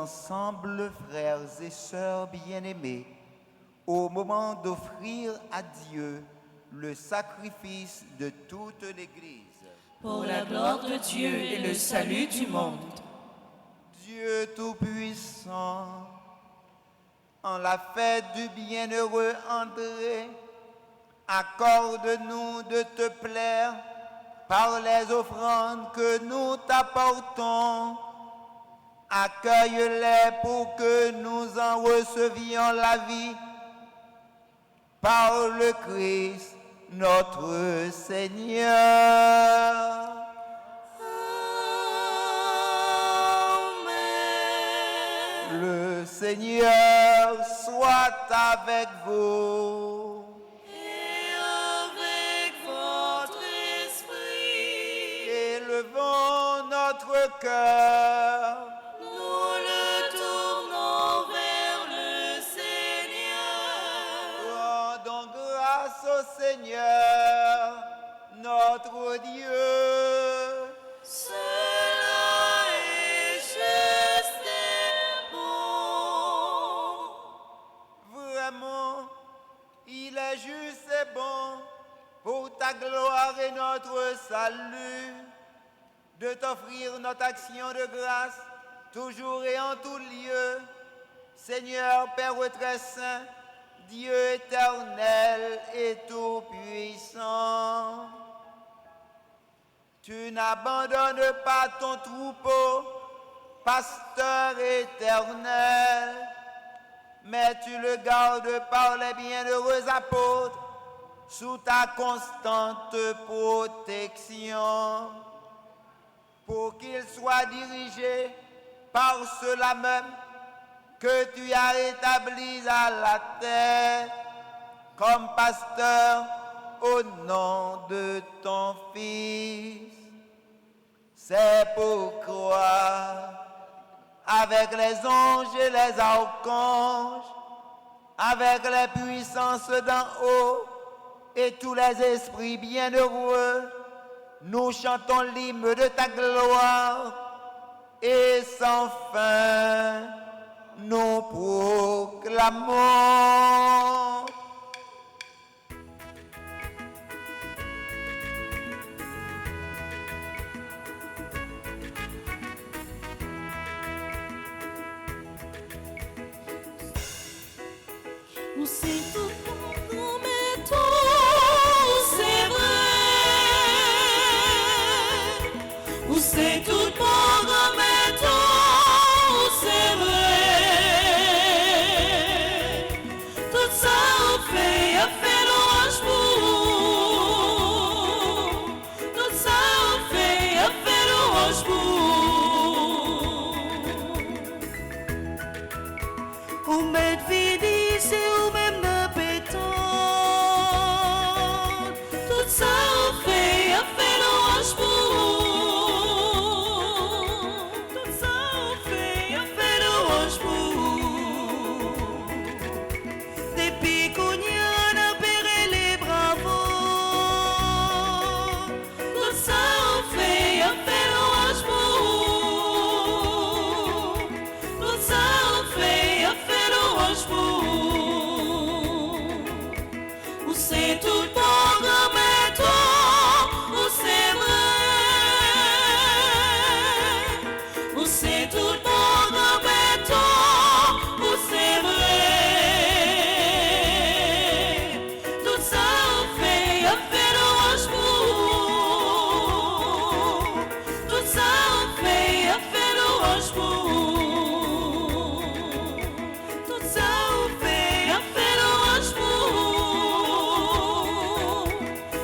S1: ensemble, frères et sœurs bien-aimés, au moment d'offrir à Dieu le sacrifice de toute l'Église.
S2: Pour la gloire de Dieu et le salut du monde.
S1: Dieu Tout-Puissant, en la fête du bienheureux André, accorde-nous de te plaire par les offrandes que nous t'apportons. Accueille-les pour que nous en recevions la vie. Par le Christ, notre Seigneur. Le Seigneur soit avec vous.
S2: Et avec votre esprit,
S1: Élevons notre cœur.
S2: nous le tournons vers le Seigneur.
S1: Rendons grâce au Seigneur, notre Dieu.
S2: Cela est juste et bon.
S1: Vraiment, il est juste et bon pour ta gloire et notre salut de t'offrir notre action de grâce toujours et en tout lieu. Seigneur, Père très saint, Dieu éternel et tout-puissant, tu n'abandonnes pas ton troupeau, pasteur éternel, mais tu le gardes par les bienheureux apôtres sous ta constante protection, pour qu'ils soient dirigés par ceux-là même que tu as établis à la terre comme pasteur au nom de ton Fils. C'est pourquoi, avec les anges et les archanges, avec les puissances d'en haut et tous les esprits bienheureux, nous chantons l'hymne de ta gloire et sans fin nous proclamons.
S2: Nous c'est tout nous mettons, c'est vrai. Nous c'est tout nous mettons, c'est vrai. Tout ça on fait l'orange pour. Tout ça on fait l'orange pour. Ou mettre vidi, c'est ou même de béton. Tout ça on fait l'orange pour. Tout ça on fait l'orange pour. Depuis qu'on y a opéré les bravos. Tout ça on fait l'orange pour. Tout ça on fait l'orange pour. Où c'est tout bon grand métro, où c'est vrai. Où c'est tout bon grand métro, où c'est vrai. Tout ça on fait l'orange pour. Tout ça on fait l'orange pour. Tout ça on fait l'orange pour.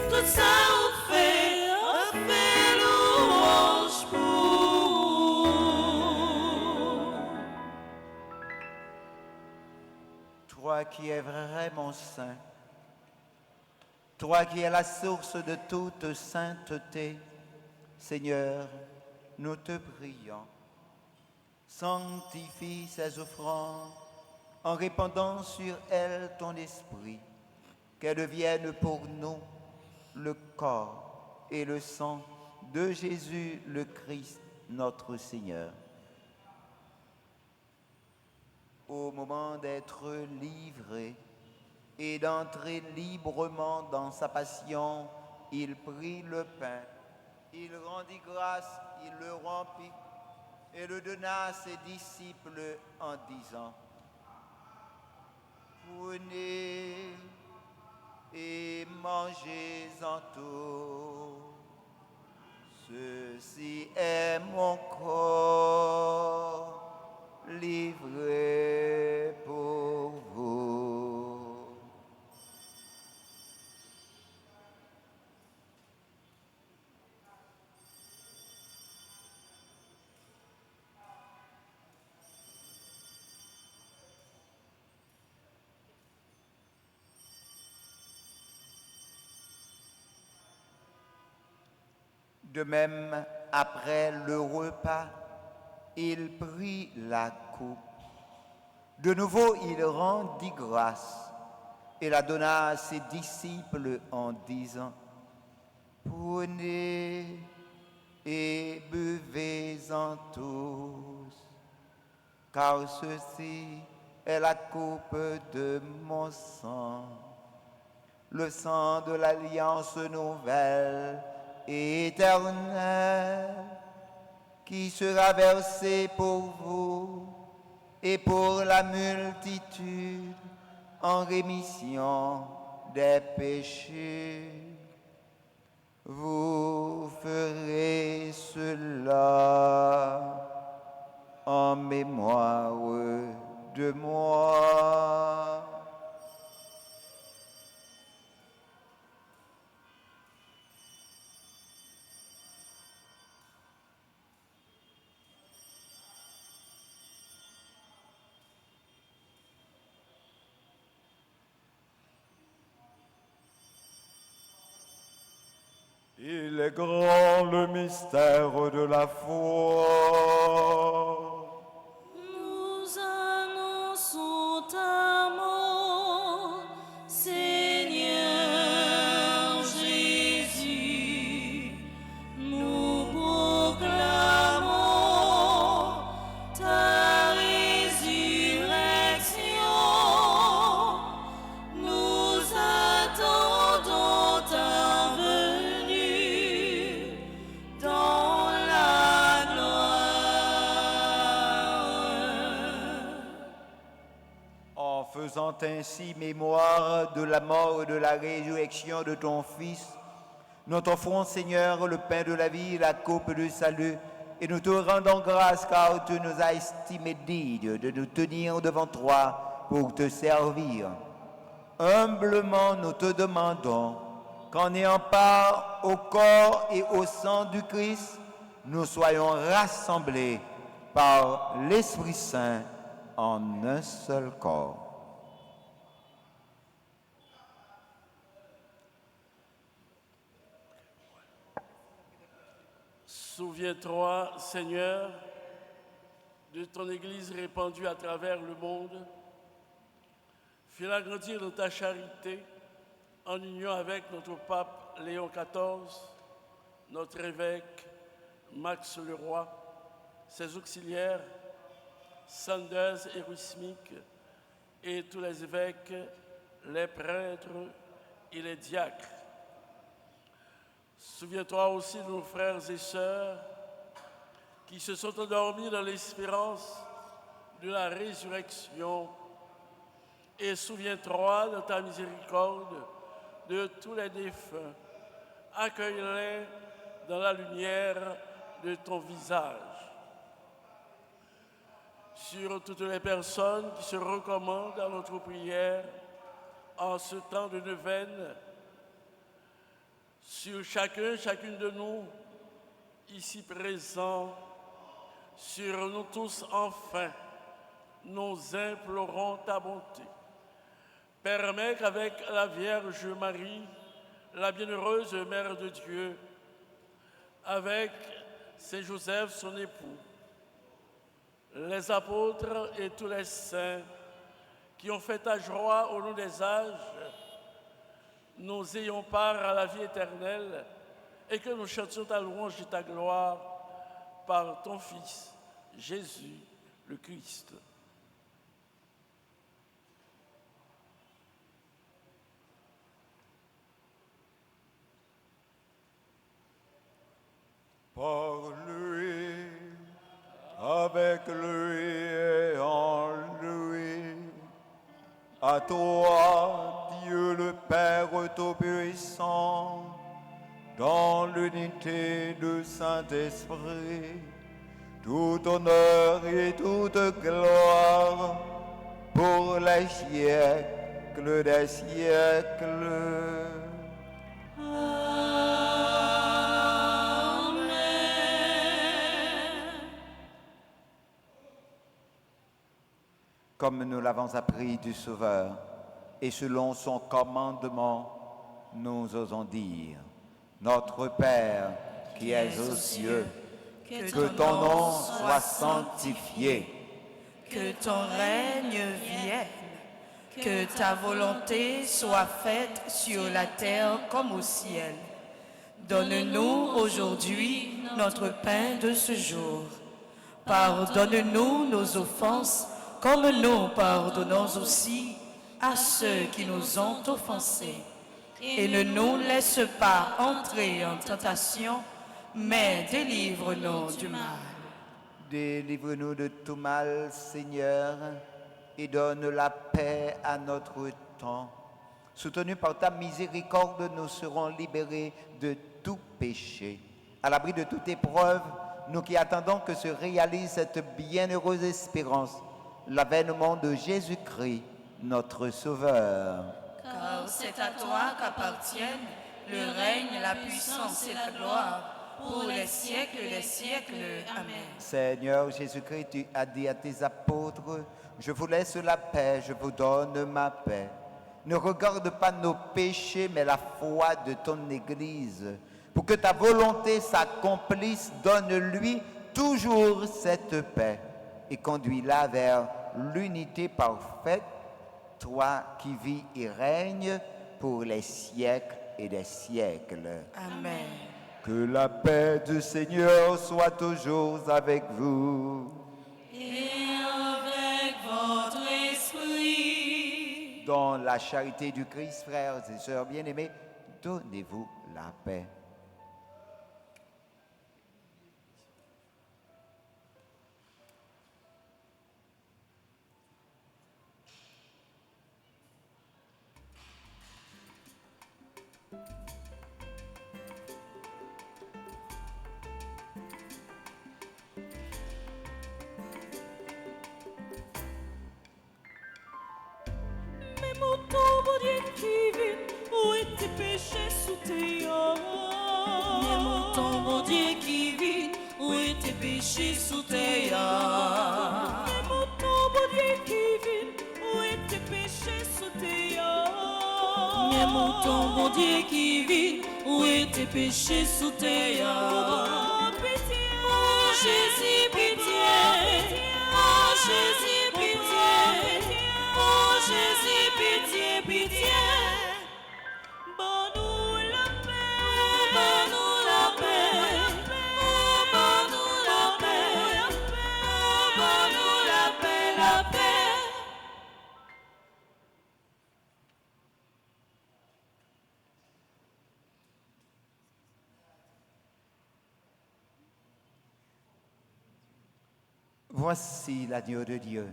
S2: Tout ça on fait l'orange pour.
S1: Toi qui es vraiment saint, toi qui es la source de toute sainteté, Seigneur, nous te prions. Sanctifie ces offrandes en répandant sur elles ton esprit, qu'elles deviennent pour nous le corps et le sang de Jésus le Christ, notre Seigneur. au moment d'être livré et d'entrer librement dans sa passion, il prit le pain, il rendit grâce, il le rompit et le donna à ses disciples en disant: Prenez et mangez-en tous. Ceci est mon corps livré pour vous. De même, après le repas, il prit la coupe. De nouveau, il rendit grâce et la donna à ses disciples en disant: Prenez et buvez-en tous, car ceci est la coupe de mon sang, le sang de l'alliance nouvelle et éternelle, qui sera versé pour vous et pour la multitude en rémission des péchés. Vous ferez cela en mémoire de moi.
S6: Il est grand le mystère de la foi.
S2: Nous annonçons ta mort, Seigneur Jésus. Nous proclamons ta résurrection. Nous attendons ta venue dans la gloire.
S1: En faisant ainsi mémoire de la mort et de la résurrection de ton Fils, nous t'offrons, Seigneur, le pain de la vie et la coupe de salut, et nous te rendons grâce car tu nous as estimés dignes de nous tenir devant toi pour te servir. Humblement, nous te demandons qu'en ayant part au corps et au sang du Christ, nous soyons rassemblés par l'Esprit Saint en un seul corps.
S7: Souviens-toi, Seigneur, de ton Église répandue à travers le monde. Fais-la grandir dans ta charité, en union avec notre pape Léon XIV, notre évêque Max Leroy, ses auxiliaires Sanders et Ruismic, et tous les évêques, les prêtres et les diacres. Souviens-toi aussi de nos frères et sœurs qui se sont endormis dans l'espérance de la résurrection. Et souviens-toi de ta miséricorde de tous les défunts. Accueille-les dans la lumière de ton visage. Sur toutes les personnes qui se recommandent à notre prière en ce temps de neuvaine, sur chacune de nous, ici présents, sur nous tous enfin, nous implorons ta bonté. Permets qu'avec la Vierge Marie, la bienheureuse Mère de Dieu, avec Saint Joseph, son époux, les apôtres et tous les saints qui ont fait ta joie au long des âges, nous ayons part à la vie éternelle et que nous chantions ta louange et ta gloire par ton Fils, Jésus le Christ.
S6: avec lui et en lui. À toi, Dieu le Père Tout-Puissant, dans l'unité du Saint-Esprit, tout honneur et toute gloire pour les siècles des siècles.
S1: Comme nous l'avons appris du Sauveur, et selon son commandement, nous osons dire, Notre Père qui es aux cieux, que ton nom soit sanctifié,
S2: que ton règne vienne, que ta volonté soit faite sur la terre comme au ciel. Donne-nous aujourd'hui notre pain de ce jour. Pardonne-nous nos offenses, comme nous pardonnons aussi à ceux qui nous ont offensés. Et ne nous laisse pas entrer en tentation, mais délivre-nous du mal.
S1: Délivre-nous de tout mal, Seigneur, et donne la paix à notre temps. Soutenus par ta miséricorde, nous serons libérés de tout péché. À l'abri de toute épreuve, nous qui attendons que se réalise cette bienheureuse espérance, l'avènement de Jésus-Christ, notre Sauveur.
S2: Car c'est à toi qu'appartiennent le règne, la puissance et la gloire, pour les siècles des siècles. Amen.
S1: Seigneur Jésus-Christ, tu as dit à tes apôtres, je vous laisse la paix, je vous donne ma paix. Ne regarde pas nos péchés, mais la foi de ton Église. Pour que ta volonté s'accomplisse, donne-lui toujours cette paix et conduis-la vers l'unité parfaite, toi qui vis et règnes pour les siècles et des siècles.
S2: Amen.
S6: Que la paix du Seigneur soit toujours avec vous.
S2: Et avec votre esprit.
S1: Dans la charité du Christ, frères et sœurs bien-aimés, donnez-vous la paix.
S2: Où est tes péchés sous tes yeux? Mon ton, mon Dieu qui vit, où est tes péchés sous tes yeux? Mon ton, mon Dieu qui vit, où est tes péchés sous tes yeux? Mon ton, mon Dieu qui vit, où est tes péchés sous tes yeux? Oh, pitié, oh Jésus, pitié, oh Jésus, pitié, oh Jésus, pitié, pitié.
S1: Voici l'agneau de Dieu.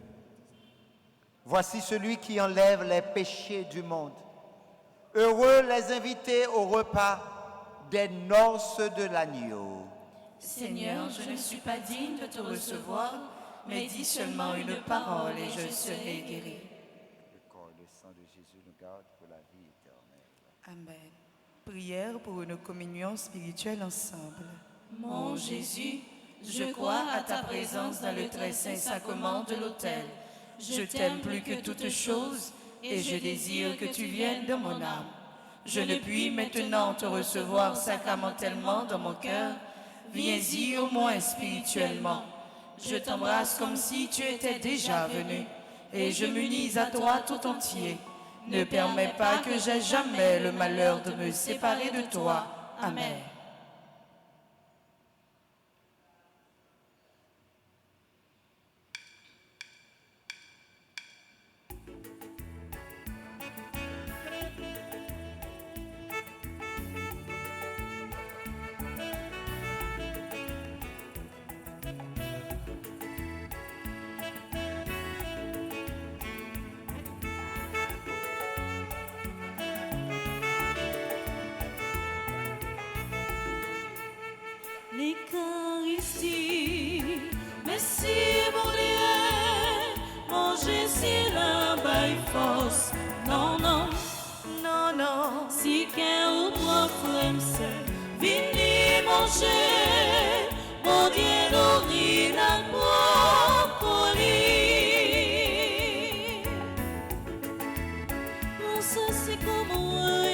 S1: Voici celui qui enlève les péchés du monde. Heureux les invités au repas des noces de l'agneau.
S2: Seigneur, je ne suis pas digne de te recevoir, mais dis seulement une parole et je serai guéri.
S1: Le corps et le sang de Jésus nous gardent pour la vie éternelle.
S8: Amen. Prière pour une communion spirituelle ensemble.
S2: Mon Jésus, je crois à ta présence dans le très saint sacrement de l'autel. Je t'aime plus que toute chose et je désire que tu viennes dans mon âme. Je ne puis maintenant te recevoir sacramentellement dans mon cœur. Viens-y au moins spirituellement. Je t'embrasse comme si tu étais déjà venu et je m'unis à toi tout entier. Ne permets pas que j'aie jamais le malheur de me séparer de toi. Amen. l'Eucharistie. Merci mon Dieu, manger c'est la baille force. Non, non, non, non, si qu'un ou trois frères, venez manger, mon Dieu nourrit la brocoli. Non, ça c'est comme moi,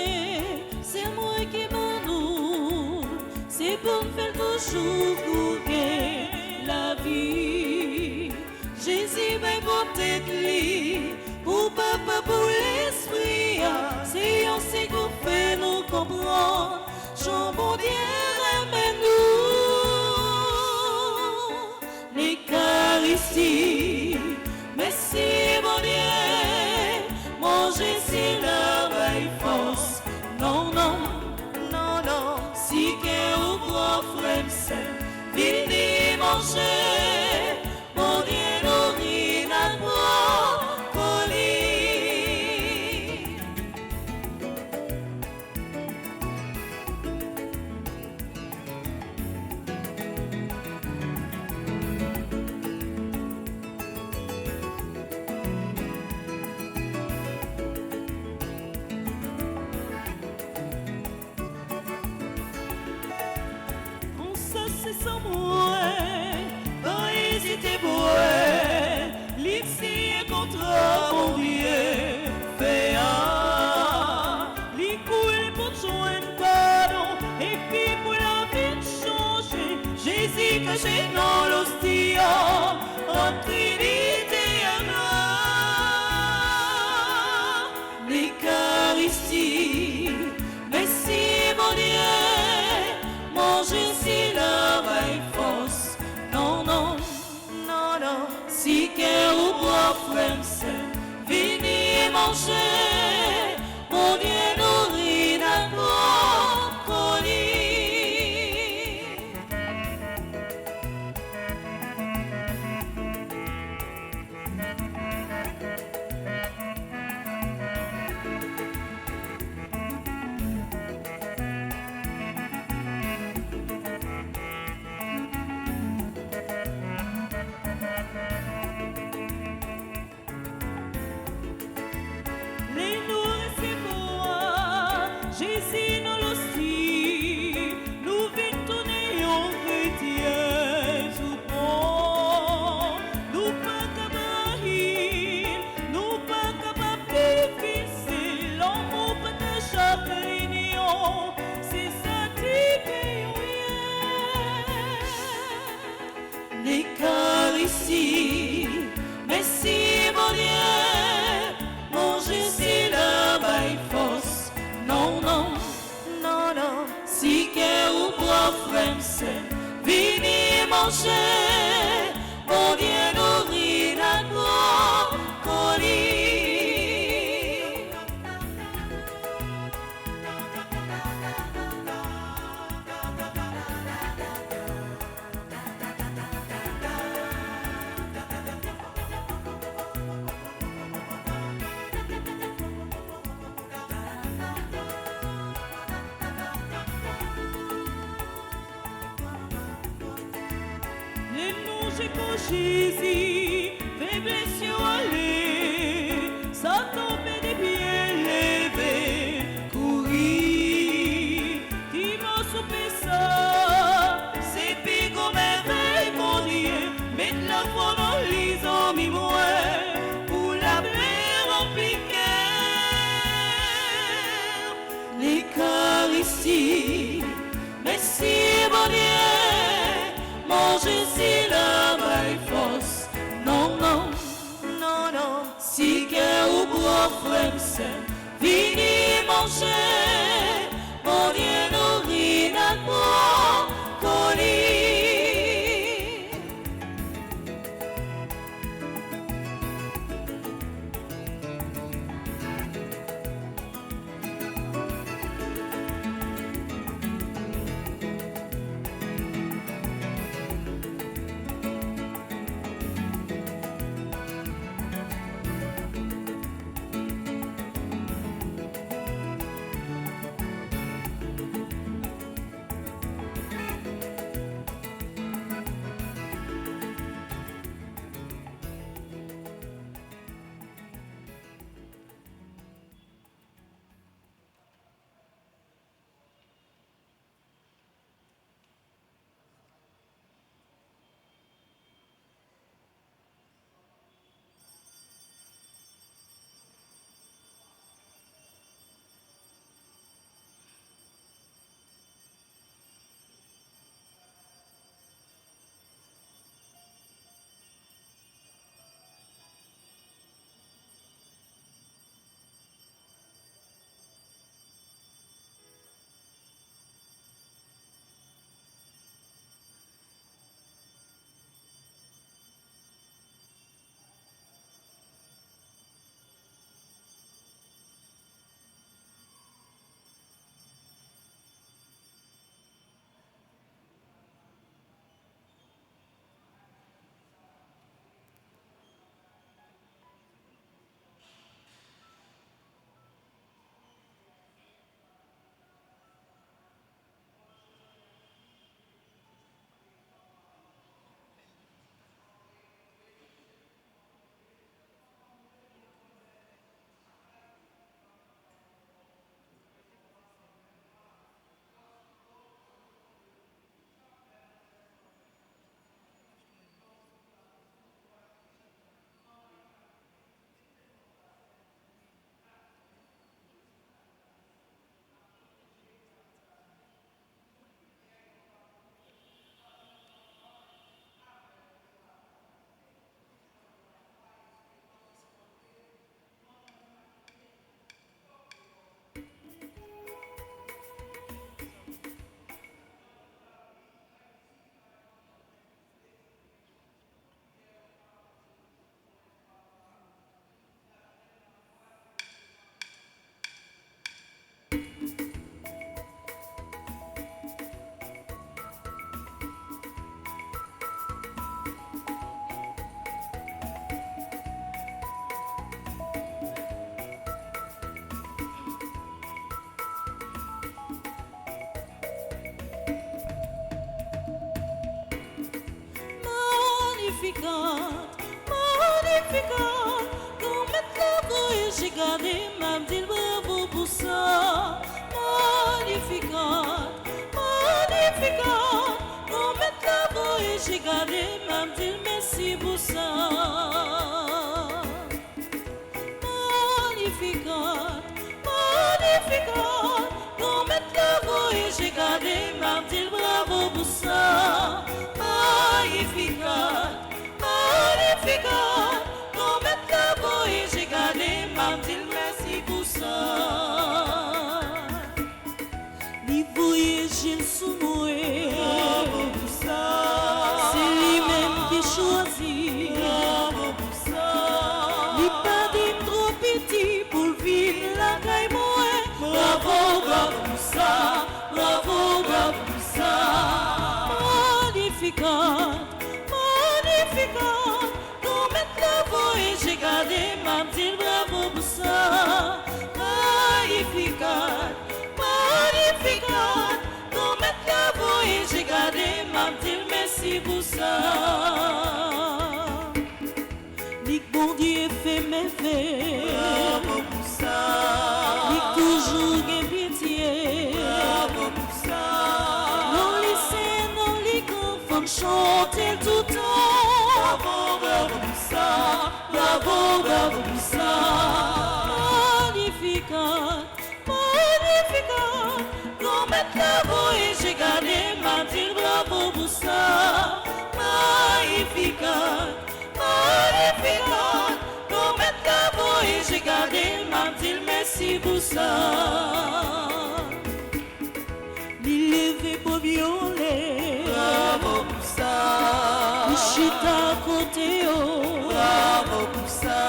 S2: c'est moi qui m'en nous, c'est pour me faire toujours goûter la vie. Jésus va porter de lui, pour papa, pour l'esprit, c'est ainsi qu'on fait nous comprendre, Jean bon Dieu ramène-nous. L'Eucharistie, merci mon Dieu, manger c'est la vraie force. Non, non, non, non, si qu'un ou trois frères, venez manger, mon Dieu nourrit la brocoli. On ça c'est sans moi, pas hésiter pour l'ici contre mon Dieu, fait un, les couilles pour joindre pardon, et puis pour la vie changer, Jésus caché dans l'hostie, en Trinité l'Eucharistie, merci mon Dieu, manger c'est la vraie force. Non, non, non, non, si qu'un ou trois frères, venez manger, mon Dieu nourrit la brocoli. Les nourrices et moi, Jésus nous l'hostie, nous vîmes tourner en chrétiens tout bon. Nous pas capables, nous pas capables difficile, l'amour pas de chaque réunion, c'est ça qui paye rien. L'Eucharistie, merci mon Dieu, manger c'est la baille force. Non, non, non, non, si qu'un ou trois frères, venez manger, mon Dieu nourrit la brocoli. Les manger pour Jésus, fais blessure aller, ça tombe des pieds levés, courir, dis-moi souper ça, c'est pire comme merveille, mon Dieu, mettre la foi dans les hommes, moi, pour la plaire en piquet. L'Eucharistie, merci mon Dieu, manger c'est la vraie force. Non, non, non, non, si qu'un ou trois frères, venez manger, mon Dieu nourrit la brocoli. magnificat, qu'on mette la voix et j'ai gardé, m'a dit bravo pour ça. Magnificat, magnificat, qu'on mette la voix et j'ai gardé, m'a dit merci pour ça. Magnificat, magnificat, qu'on mette la voix et j'ai gardé, m'a dit bravo pour ça. Magnificat, magnificat, qu'on mette la voix et j'ai gardé, m'a dit merci pour ça. Li voye Gilles sous moi, bravo pour ça. C'est lui-même qui choisit, bravo pour ça. Li pas dit trop petit pour le vivre la caille moi, bravo, bravo pour ça, bravo, bravo pour ça. Magnificat, magnificat, qu'on mette la voix et j'ai gardé, m'a dit bravo pour ça. Magnificat, magnificat, qu'on mette la voix et j'ai gardé, m'a dit merci pour ça. Nick bon Dieu fait merveilles, bravo pour ça. Nick toujours gain pitié, bravo pour ça. Non laissez, non les enfants chanter tout le temps, bravo, bravo pour ça, bravo, bravo pour ça. Magnificat, magnificat, qu'on mette la voix et j'ai gardé, m'a dit bravo pour ça. Magnificat, magnificat, qu'on mette la voix et j'ai gardé, m'a dit merci pour ça. Li levé pour violer, bravo pour ça. Li chita côté haut, bravo pour ça.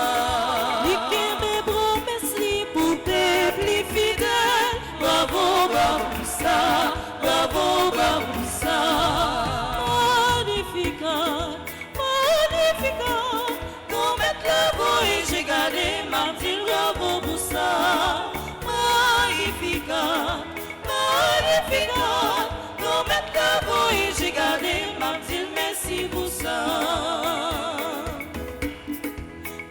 S2: Li kembe promesse li pour peuple li fidèle, bravo, bravo pour ça, bravo, bravo pour ça. Magnificat, magnificat, qu'on mette la voix et j'ai gardé, m'a dit bravo pour ça. Magnificat, magnificat, qu'on mette la voix et j'ai gardé, m'a dit merci pour ça.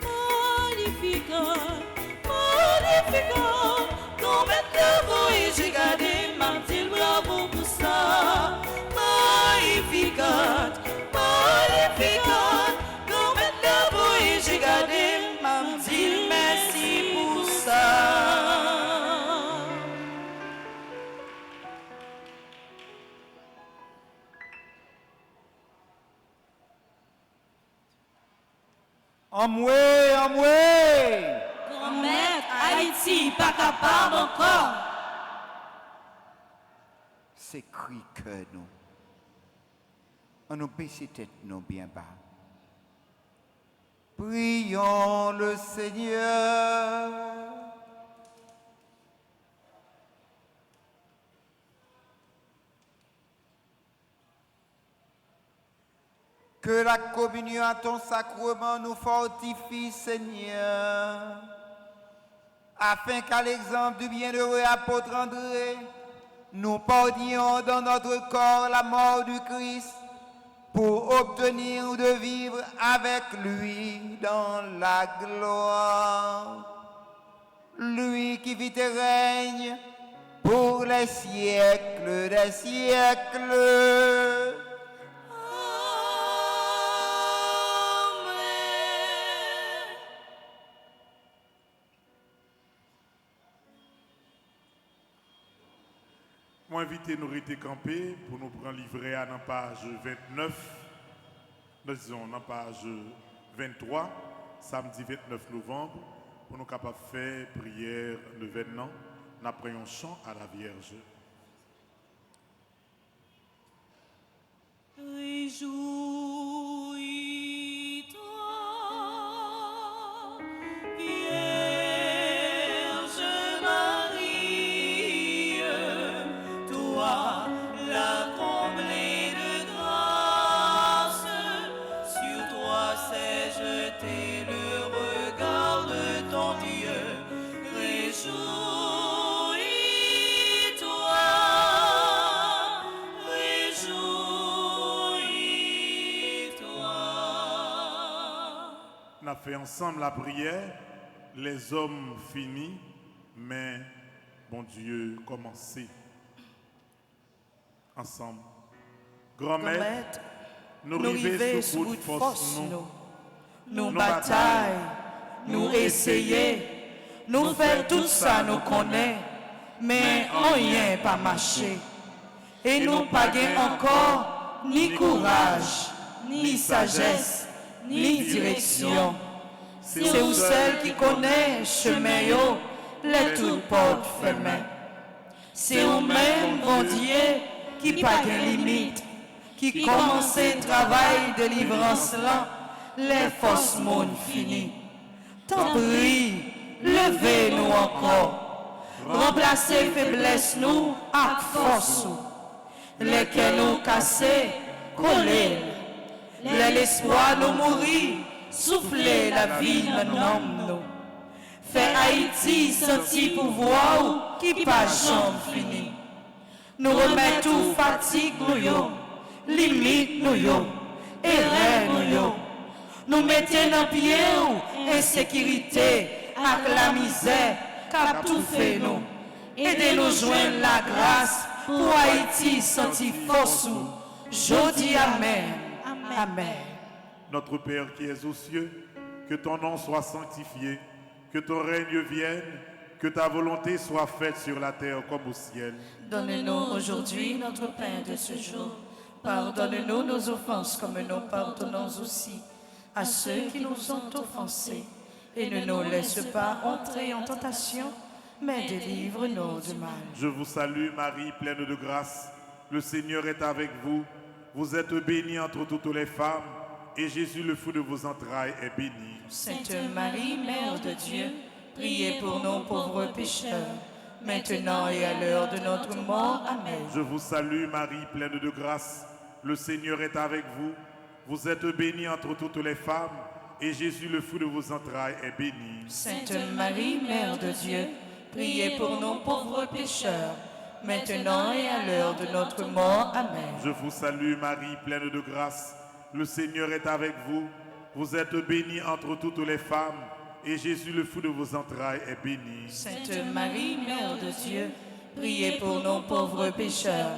S2: Magnificat, magnificat, qu'on mette la voix et j'ai gardé, m'a dit bravo pour ça. Magnificat, magnificat, qu'on mette la voix et j'ai gardé, m'a dit merci pour ça.
S1: Amoué, amoué.
S2: Grand-mère, Haïti, pas capable encore.
S1: C'est cri que nous. On nous baisse tête nous bien bas. Prions le Seigneur. Que la communion à ton sacrement nous fortifie, Seigneur, afin qu'à l'exemple du bienheureux apôtre André, nous portions dans notre corps la mort du Christ pour obtenir de vivre avec lui dans la gloire. Lui qui vit et règne pour les siècles des siècles.
S9: Moi, invité nous rester campés pour nous prendre livret à la page 29, nous disons la page 23, samedi 29 novembre, pour nous capables de faire prière le Vénement, après un chant à la Vierge.
S2: Réjouis-toi, Vierge Marie, toi, la comblée de grâce, sur toi s'est jeté le regard de ton Dieu. Réjouis-toi, réjouis-toi.
S9: fait ensemble la prière. Les hommes finis, mais bon Dieu commencé. Ensemble. Grand Maître, nous rivés sous bout de force,
S8: nous bataille, nous essayer, nous faire tout ça, nous connaît, mais rien pas marché. Et nous pas gain encore ni courage, ni sagesse, ni direction. C'est vous seul qui connaît chemin yo, les toutes portes fermées. C'est vous-même, bon Dieu, qui pas gain limite, qui commence le travail de délivrance là, les forces monde fini. Tant pis, levez-nous encore, remplacez faiblesse nous avec force, lesquels nous casser, coller, l'espoir nous mourir, souffler la vie dans nous. Fait Haïti sentir pouvoir qui pas jamais fini. Nous remettons tout fatigue nous yo, limite nous yo, erreur nous yo. Nous mettons dans pied insécurité avec la misère qu'a tout fait nous. Aidez-nous joindre la grâce pour Haïti sentir force. Jodi amen. Amen.
S9: Notre Père qui es aux cieux, que ton nom soit sanctifié, que ton règne vienne, que ta volonté soit faite sur la terre comme au ciel.
S8: Donne-nous aujourd'hui notre pain de ce jour. Pardonne-nous nos offenses comme nous pardonnons aussi à ceux qui nous ont offensés. Et ne nous laisse pas entrer en tentation, mais délivre-nous du mal.
S9: Je vous salue Marie, pleine de grâce. Le Seigneur est avec vous. Vous êtes bénie entre toutes les femmes, et Jésus, le fruit de vos entrailles, est béni.
S8: Sainte Marie, Mère de Dieu, priez pour nous pauvres pécheurs, maintenant et à l'heure de notre mort. Amen.
S9: Je vous salue Marie, pleine de grâce. Le Seigneur est avec vous. Vous êtes bénie entre toutes les femmes, et Jésus, le fruit de vos entrailles, est béni.
S8: Sainte Marie, Mère de Dieu, priez pour nous pauvres pécheurs, maintenant et à l'heure de notre mort. Amen.
S9: Je vous salue Marie, pleine de grâce. Le Seigneur est avec vous. Vous êtes bénie entre toutes les femmes, et Jésus, le fruit de vos entrailles, est béni.
S8: Sainte Marie, Mère de Dieu, priez pour nous pauvres pécheurs,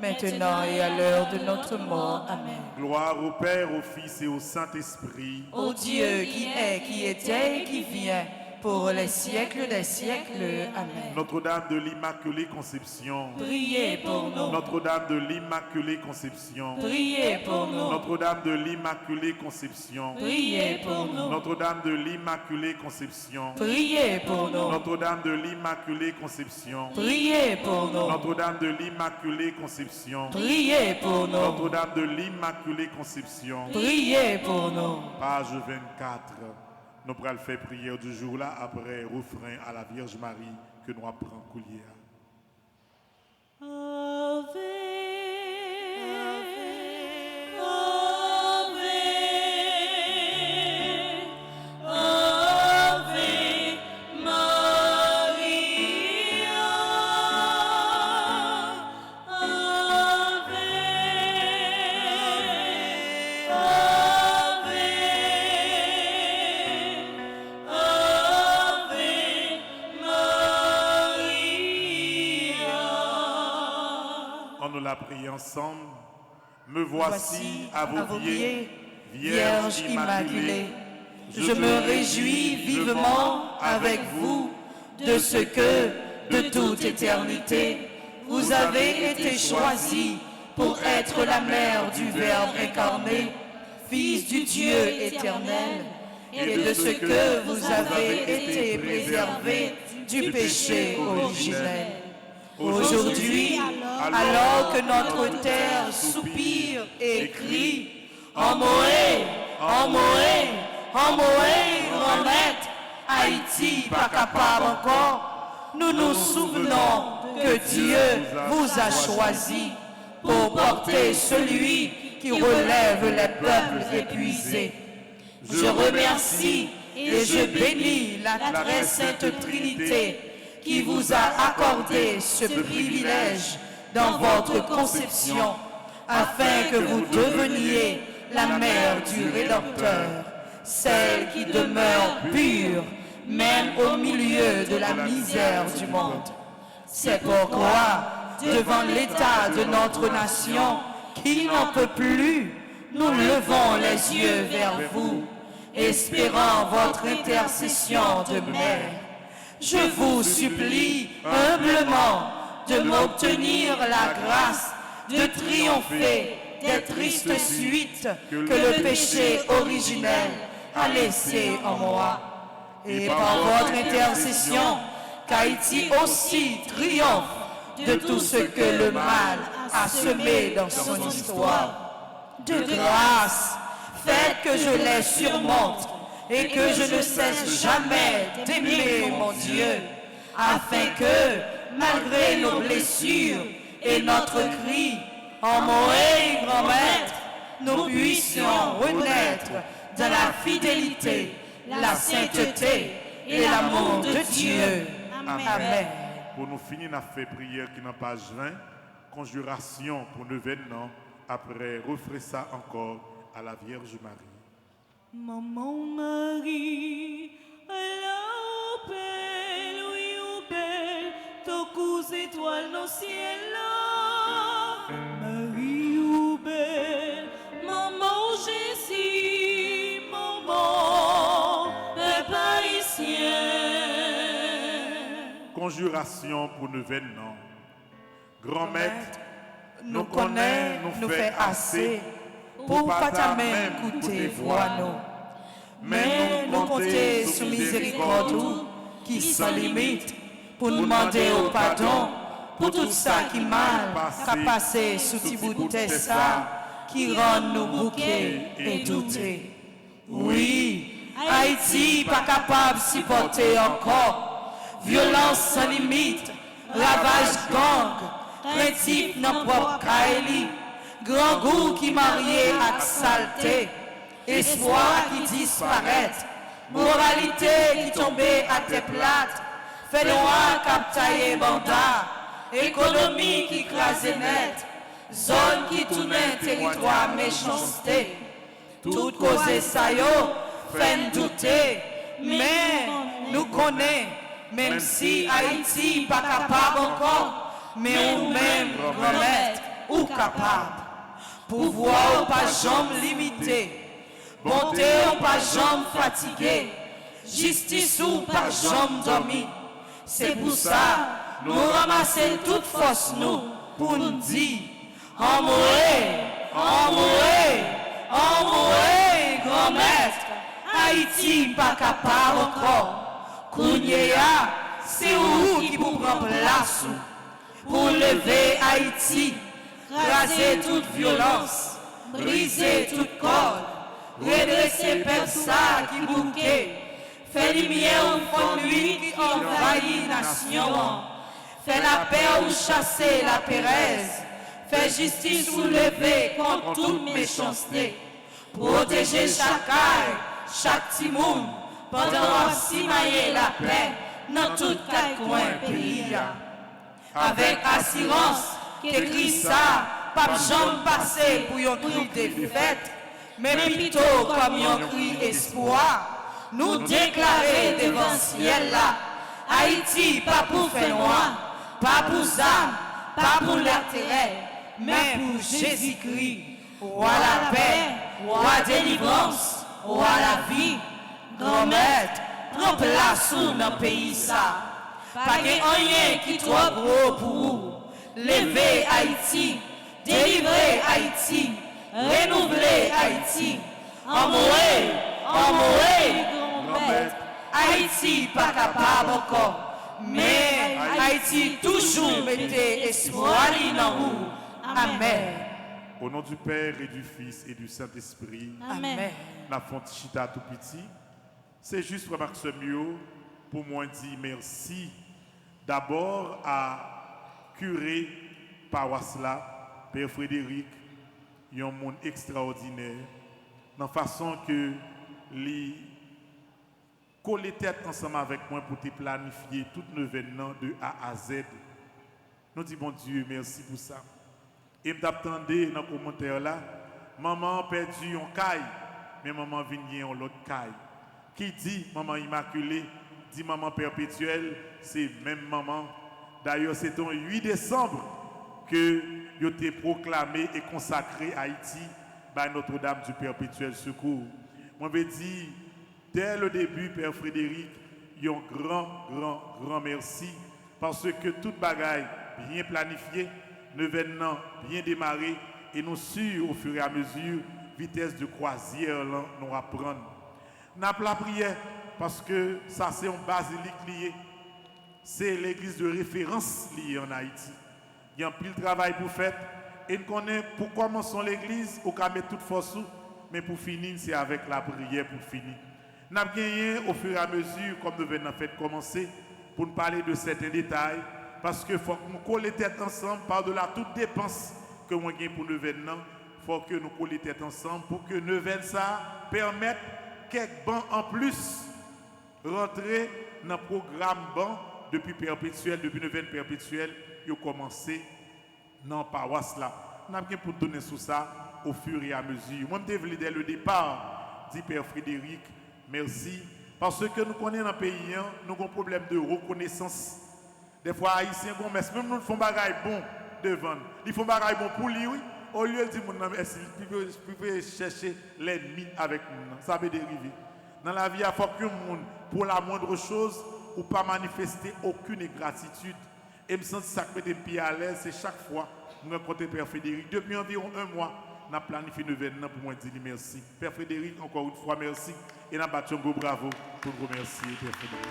S8: maintenant et à l'heure de notre mort. Amen.
S9: Gloire au Père, au Fils et au Saint-Esprit.
S8: Ô Dieu qui est, qui était et qui vient, pour les siècles des siècles. Amen.
S9: Notre-Dame de l'Immaculée Conception.
S8: Priez pour nous.
S9: Notre-Dame de l'Immaculée Conception.
S8: Priez pour nous.
S9: Notre-Dame de l'Immaculée Conception.
S8: Priez pour nous.
S9: Notre-Dame de l'Immaculée Conception.
S8: Priez pour nous.
S9: Notre-Dame de l'Immaculée Conception.
S8: Priez pour nous.
S9: Notre-Dame de l'Immaculée Conception.
S8: Priez pour nous.
S9: Notre-Dame de l'Immaculée Conception.
S8: Priez pour nous.
S9: Page 24. Nous pourrons faire prière du jour là après refrain à la Vierge Marie que nous apprenons coulier.
S2: Ave, Ave, Ave Maria, Ave,
S9: Nous la prier ensemble. Me voici à vos pieds,
S8: Vierge Immaculée. Je me réjouis vivement avec vous de ce que, de toute éternité, vous avez été choisie pour être la mère du Verbe incarné, Fils du Dieu éternel, et de ce que vous avez été préservé du péché originel. Aujourd'hui, alors que notre terre soupire et crie, en Moé, en Moé, en Moé, grand maître, Haïti pas capable encore, nous nous souvenons que Dieu vous a choisi pour porter celui qui relève les peuples épuisés. Je remercie et je bénis la très sainte Trinité qui vous a accordé ce privilège dans votre conception, afin que vous deveniez la mère du Rédempteur. celle qui demeure pure, même au milieu de la misère du monde. C'est pourquoi, devant l'état de notre nation, qui n'en peut plus, nous levons les yeux vers vous, espérant votre intercession de mère. Je vous supplie humblement de m'obtenir la grâce de triompher des tristes suites que le péché originel a laissées en moi. Et par votre intercession, qu'Haïti aussi triomphe de tout ce que le mal a semé dans son histoire. De grâce, faites que je les surmonte et que je ne cesse jamais d'aimer mon Dieu, afin que, malgré nos blessures et notre cri, en Moé, grand maître, nous puissions renaître dans la fidélité, la sainteté et l'amour de Dieu. Amen.
S9: Pour nous finir, on a fait prière qui n'a pas 20, conjuration pour nous événements. Après, referez ça encore à la Vierge Marie.
S2: Maman Marie, la belle, oui, ou belle, ton coups étoile dans le ciel là. Marie ou belle, maman Jésus, maman, peuple haïtien.
S9: Conjuration pour nous événements. Grand maître,
S8: nous connaît, nous fait assez pour pas ta même coûter voix nous. Mais nous compter sous miséricorde qui sans limite pour nous demander au pardon pour tout ça qui mal qu'a passé sous petit bout de ça qui rend nous bouquer et douter. Oui, Haïti pas capable de supporter encore violence sans limite, ravage gang, principe non propre Kaeli, grand goût qui marié avec saleté, espoir qui disparaît, moralité qui tombait à tes plates, fait noir captaillé banda, économie qui crasait net, zone qui tournait territoire méchanceté, toute cause ça yo, fait douter, mais nous connaissons, même si Haïti pas capable encore, mais ou même remettre ou capable. Pouvoir ou pas jambe limitée, bonté ou pas jambe fatiguée, justice ou pas jambe dormie. C'est pour ça nous ramasser toute force nous pour nous dire en mourir, grand maître, Haïti pas capable encore. Kounyea, c'est où qui vous prend place pour lever Haïti, raser toute violence, briser toute corde, redresser personne qui bouquet, faire lumière au fond de lui qui envahit nation, faire la paix ou chasser la pérèse, faire justice ou lever contre toute méchanceté, protéger chaque âge, chaque petit monde, pendant simailler la paix dans tout quatre coins pays. Avec assurance, qu'écrit ça, pas jambe passé pour un cri de fête, mais plutôt comme un cri espoir, nous déclarer devant le ciel là, Haïti pas pour faire noir, pas pour âme, pas pour l'intérêt, mais pour Jésus-Christ, roi la paix, roi délivrance, roi la vie, grand maître, prends place dans le pays ça. Pas de rien qui trop gros pour vous. Lever Haïti, délivrer Haïti, renouveler Haïti. En mourir, grand maître. Haïti pas capable encore, mais Haïti toujours mettez espoir dans vous. Amen.
S9: Au nom du Père et du Fils et du Saint-Esprit.
S2: Amen.
S9: La fonte chita tout petit. C'est juste pour Marc Semio pour moi dire merci d'abord à curé paroisse là, Père Frédéric, un monde extraordinaire, dans la façon que les coller tête ensemble avec moi pour te planifier tout l'événement de A à Z. Nous disons bon Dieu, merci pour ça. Et m'attendais dans le commentaire là, maman a perdu un caille mais maman vient en l'autre caille. Qui dit maman immaculée, dit maman perpétuelle, c'est même maman. D'ailleurs, c'est en 8 décembre que il a été proclamé et consacré Haïti par Notre-Dame du Perpétuel Secours. Moi, je dis, dès le début, Père Frédéric, un grand merci parce que toute bagaille bien planifiée, l'événement bien démarré et nous sûrs au fur et à mesure, vitesse de croisière, là, nous apprendre. Nous avons la prière parce que ça c'est une basilique liée. C'est l'église de référence liée en Haïti. Il y a un pile de travail pour faire et nous connaissons pour commencer l'église, au cas mettre toute force, mais pour finir, c'est avec la prière pour finir. Nous avons gagné au fur et à mesure, comme nous venons de commencer, pour nous parler de certains détails, parce qu'il faut que nous collions tête ensemble par-delà toute dépense que nous avons pour l'événement. Il faut que nous collions tête ensemble pour que l'événement ça permette quelques bancs en plus rentrer dans le programme banc depuis perpétuel, depuis l'événement perpétuel, qui a commencé dans la paroisse là. Nous avons pour donner sur ça au fur et à mesure. Moi, je voulais dès le départ, dit Père Frédéric, merci. Parce que nous connaissons dans le pays, nous avons un problème de reconnaissance. Des fois, les Haïtiens, même nous faisons des choses bon devant. Ils font des choses bon pour lui, oui. Au lieu de dire, vous pouvez chercher l'ennemi avec nous. Ça peut dériver. Dans la vie, il faut que le monde, pour la moindre chose, ou pas manifester aucune ingratitude. Et me sens ça que des pieds à l'aise, c'est chaque fois que nous rencontrons Père Frédéric. Depuis environ un mois, nous avons planifié un événement pour moi dire merci. Père Frédéric, encore une fois, merci. Et nous avons battu un gros bravo pour vous remercier, Père Frédéric.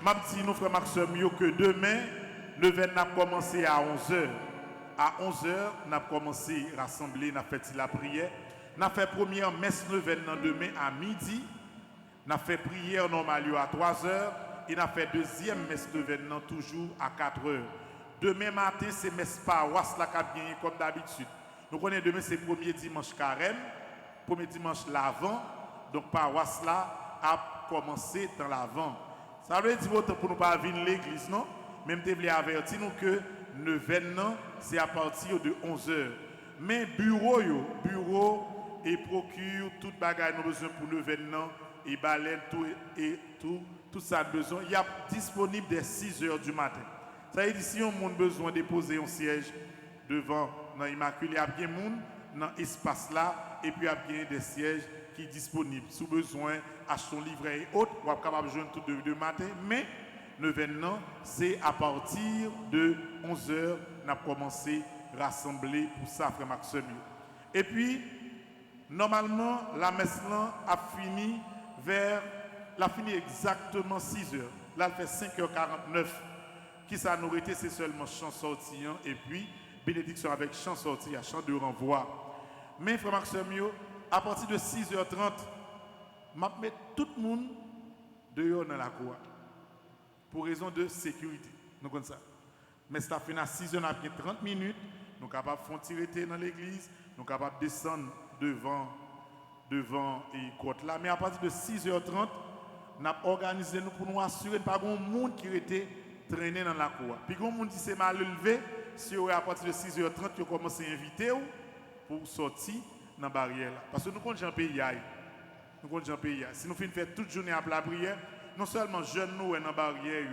S9: Je dis nous, frère Maxime, que demain, l'événement a commencé à 11h. À 11h, nous avons commencé à rassembler, nous avons fait la prière. Nous avons fait première messe l'événement demain à midi. Nous avons fait prière normale à 3h. Et nous avons fait deuxième messe l'événement toujours à 4h. Demain matin, c'est messe paroisse qui a gagné comme d'habitude. Nous connaissons demain, c'est premier dimanche carême, premier dimanche l'avant. Donc, paroisse là a commencé dans l'avant. Ça veut dire pour nous pas venir l'église, non? Même si vous avertir nous que l'événement, c'est à partir de 11h. Mais bureau et procure, toute bagaille nous besoin pour l'événement, et baleine, tout ça besoin. Il y a disponible dès 6h du matin. Ça veut dire si on a besoin de déposer un siège devant l'Immaculée, il y a bien monde dans l'espace là, et puis il y a bien des sièges qui sont disponibles. Si vous avez besoin, achetez un livret et autres, vous êtes capable de joindre tout de matin, mais l'événement, c'est à partir de 11h, nous avons commencé à rassembler pour ça, frère Maxime. Et puis, normalement, la messe là a fini exactement 6h. Là, elle fait 5h49. Qui ça nous été, c'est seulement chant sorti, et puis bénédiction avec chant sorti, chant de renvoi. Mais, frère Maxime, à partir de 6h30, je mets tout le monde dehors dans la cour. Pour raison de sécurité. Nous comme ça. Mais ça fait à 6h, on a 30 minutes. Nous sommes capables de faire tirer dans l'église. Nous sommes capables de descendre devant et côte là. Mais à partir de 6h30, nous avons organisé pour nous assurer pas de monde qui était traîné dans la cour. Puis quand on dit c'est mal levé, si à partir de 6h30, vous commencez à inviter pour sortir dans la barrière. Parce que nous comptons en pays. Si nous finissons faire toute journée à la prière, non seulement jeunes nous dans la barrière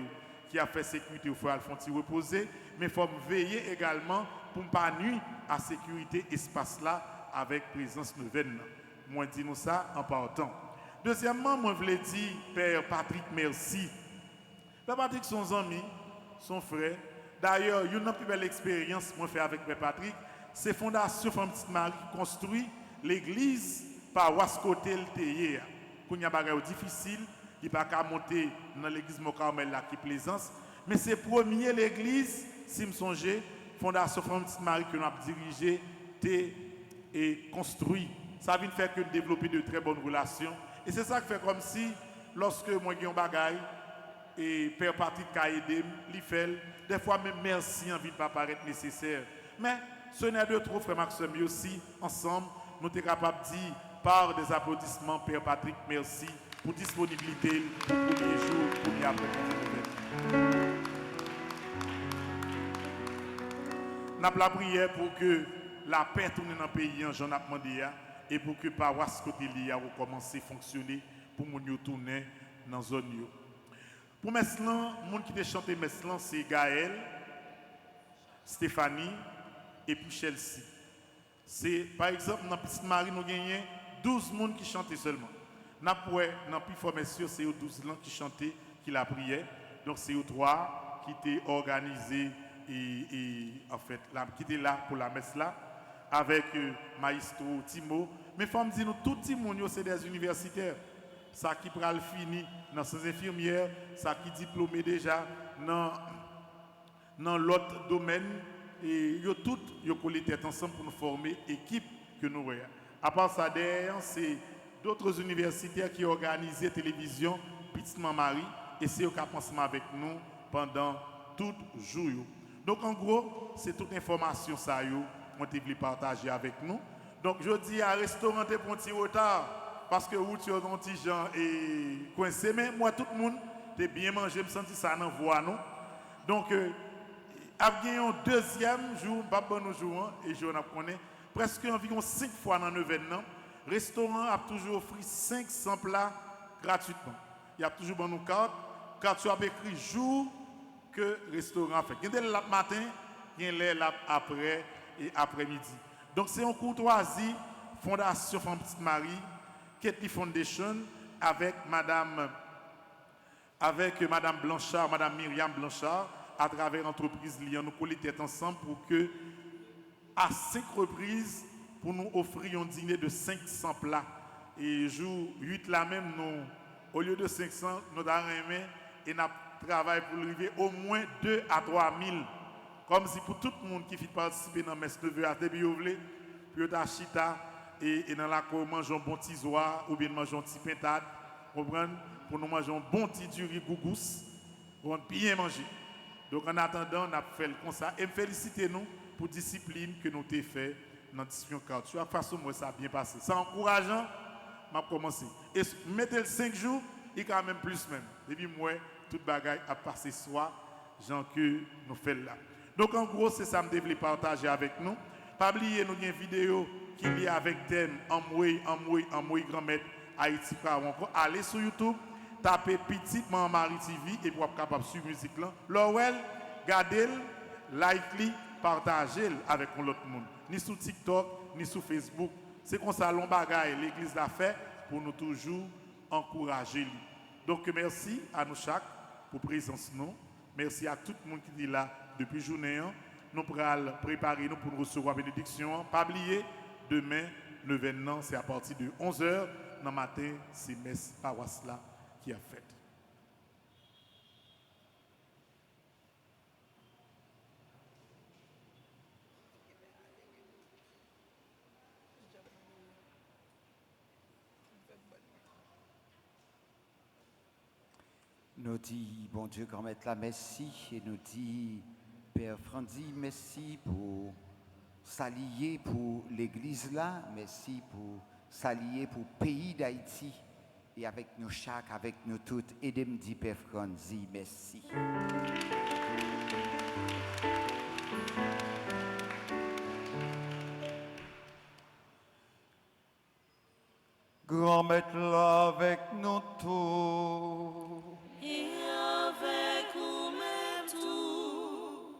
S9: qui a fait sécurité, il faut le reposer, mais il faut veiller également pour ne pas nuire à la sécurité espace là avec présence nouvelle. Moi, je dis nous ça en partant. Deuxièmement, moi, je voulais dire, Père Patrick, merci. Père Patrick, son ami, son frère. D'ailleurs, une plus belle expérience que moi fait avec Père Patrick, c'est Fondation Femme Petite Marie qui construit l'église par Wascoté le Théier. Quand il y a des choses difficiles, il n'y a pas qu'à monter dans l'église Mocarmel là qui plaisance. Mais c'est premier l'église, si je me songe, Fondation Femme Petite Marie que nous avons dirigé et construit. Ça vient faire que développer de très bonnes relations. Et c'est ça qui fait comme si, lorsque moi j'ai un bagaille, et Père Patrick a aidé, il fait, des fois même merci envie de pas paraître nécessaire. Mais ce n'est de trop, frère Maxime, aussi, ensemble, nous sommes capables de dire, par des applaudissements, Père Patrick, merci pour disponibilité, pour le premier jour, pour le après. Nous avons la prière pour que la paix tourne dans le pays, j'en ai demandé, et pour que paroisse côté l'IA commence à fonctionner pour nous tourner dans la zone. Pour Meslan, les gens qui ont chanté Meslan, c'est Gaël, Stéphanie et puis Chelsea. C'est, par exemple, dans Petite Marie, nous avons 12 personnes qui chantaient seulement. Dans la plus formation, c'est 12 gens qui chantaient, qui la priaient. Donc, c'est 3 qui étaient organisés et en fait, qui étaient là pour la messe là, avec Maestro Timo. Mais il faut me dire, nous, tout le monde, c'est des universitaires. Ça qui pral fini dans ces infirmières, ça qui diplômé déjà dans l'autre domaine. Et yo tout yo collé tête ensemble pour nous former équipe que nous voyons. À part ça derrière, c'est d'autres universitaires qui ont organisé télévision Petite Marie et c'est eux qui ont pensé avec nous pendant tout jour. Donc en gros, c'est toute information ça yo on voulu partager avec nous. Donc je dis à restaurant pour un petit retard parce que vous tu as un petit gens et coincé mais moi tout le monde t'es bien mangé, me senti ça dans voix nous. Donc après un deuxième jour, papa nous jouons et je connais presque environ 5 fois dans 9 ans. Le restaurant a toujours offert 500 plats gratuitement. Il y a toujours bon nos cartes. Quand tu as écrit jour que le restaurant fait. Il y a des matin, il y a des après et après-midi. Donc c'est une courtoisie Fondation Femme Petite Marie, Ketli Foundation avec Madame Blanchard, Madame Myriam Blanchard. À travers l'entreprise Lyon, nous collons tête ensemble pour que, à 5 reprises, pour nous offrir un dîner de 500 plats. Et jour 8 là même, nous, au lieu de 500, nous avons aimé et nous travaillons pour arriver au moins 2 à 3 000. Comme si pour tout le monde qui fait participer dans la messe de vœux à Tébiovlé, puis à Chita, et dans la cour, manger un bon petit zoa, ou bien manger un petit pintade, pour nous manger un bon petit durri gougous, pour bien manger. Donc en attendant, on a fait comme ça. Et félicitez nous pour la discipline que nous avons fait dans la discussion quartier. De toute façon, moi, ça a bien passé. C'est encourageant, je vais commencer. Et mettez le 5 jours, il y a quand même plus même. Et puis moi, toute bagaille a passé soit, gens que nous faisons là. Donc en gros, c'est ça que je voulais partager avec nous. Pas oublier, nous avons une vidéo qui est avec thème Amoué, grand-mère Haïti. Allez sur YouTube. Tapez Petite Marie TV et pour être capable de suivre la musique là. L'OL, gardez-le, like-le, partagez-le avec l'autre monde. Ni sur TikTok, ni sur Facebook. C'est comme ça l'on bagaille l'église l'a fait pour nous toujours encourager. Donc merci à nous chaque pour présence nous. Merci à tout le monde qui est là depuis la journée. Nous pourrons préparer nous pour recevoir la bénédiction. Pas oublier, demain, le 29, c'est à partir de 11h. Dans le matin, c'est messe paroisse là qui a fait.
S1: Nous dit, bon Dieu, grand-mère là, merci. Et nous dit, Père Franzi, merci pour s'allier pour l'église là. Merci pour s'allier pour le pays d'Haïti. Et avec nous chaque, avec nous toutes, aidez-moi, dit Père Franzi, merci.
S6: Grand-mère là avec nous tous.
S2: Et avec nous-mêmes tout.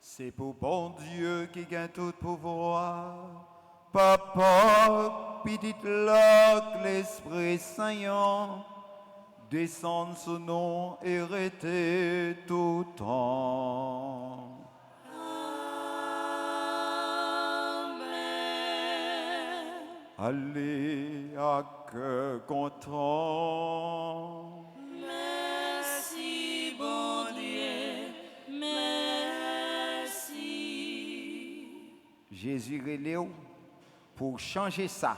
S6: C'est pour bon Dieu qui gagne tout pouvoir. Papa, petit là, l'Esprit Saint, descend sur nous et rester tout temps.
S2: Amen.
S6: Allez à cœur content.
S2: Merci, bon Dieu, merci.
S1: Jésus Léo, pour changer ça,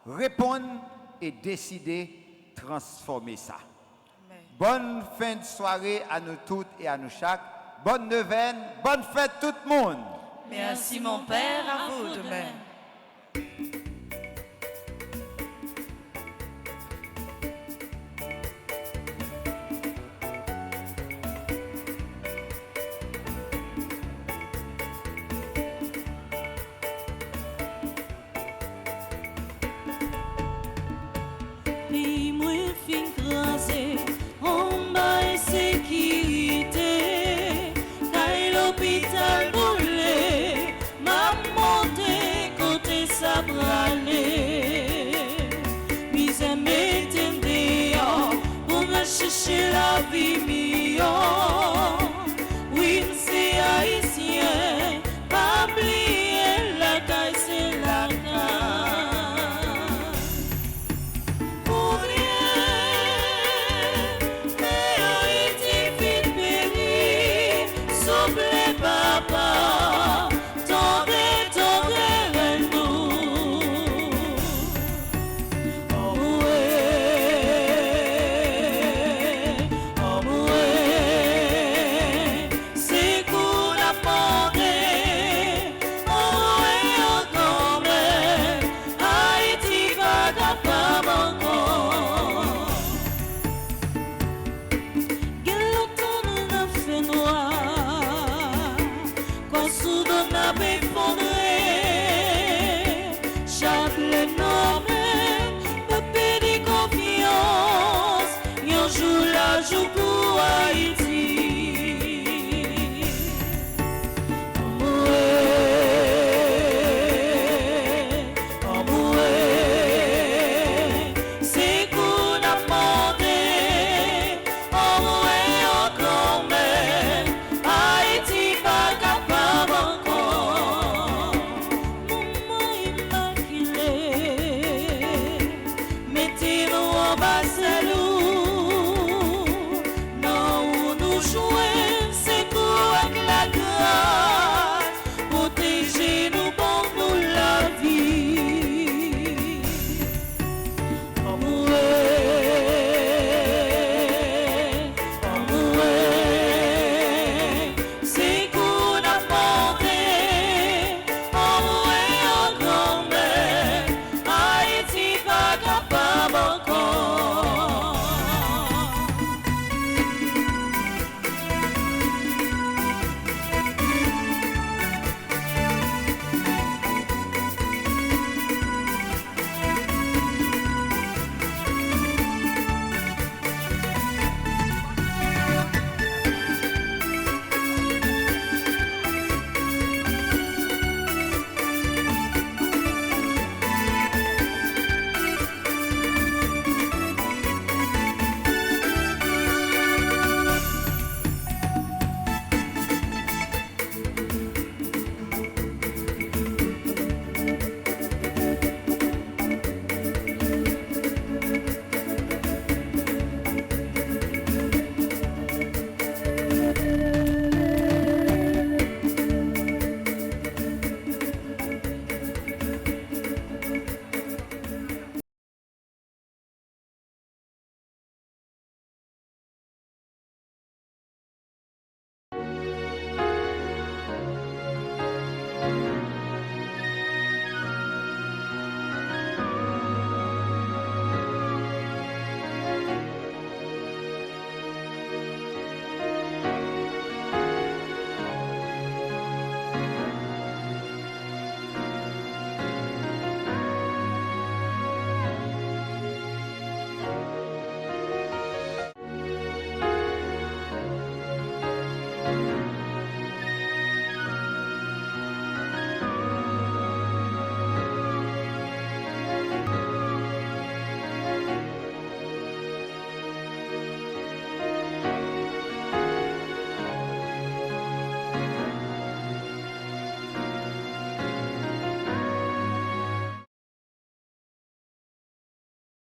S1: répondre et décider, transformer ça.
S8: Amen.
S1: Bonne fin de soirée à nous toutes et à nous chaque. Bonne neuvaine, bonne fête tout le monde.
S8: Merci mon Père, à vous demain.
S2: chercher la vie million. Oui, c'est haïtien, pas oublier la caille, c'est la caille. Pour rien, mais Haïti vite péri, souple papa, tendez nous. Joue pour Haïti. C'est qu'on a demandé, encore mais Haïti pas capable encore. Maman immaculée, mettez-nous en bas, c'est le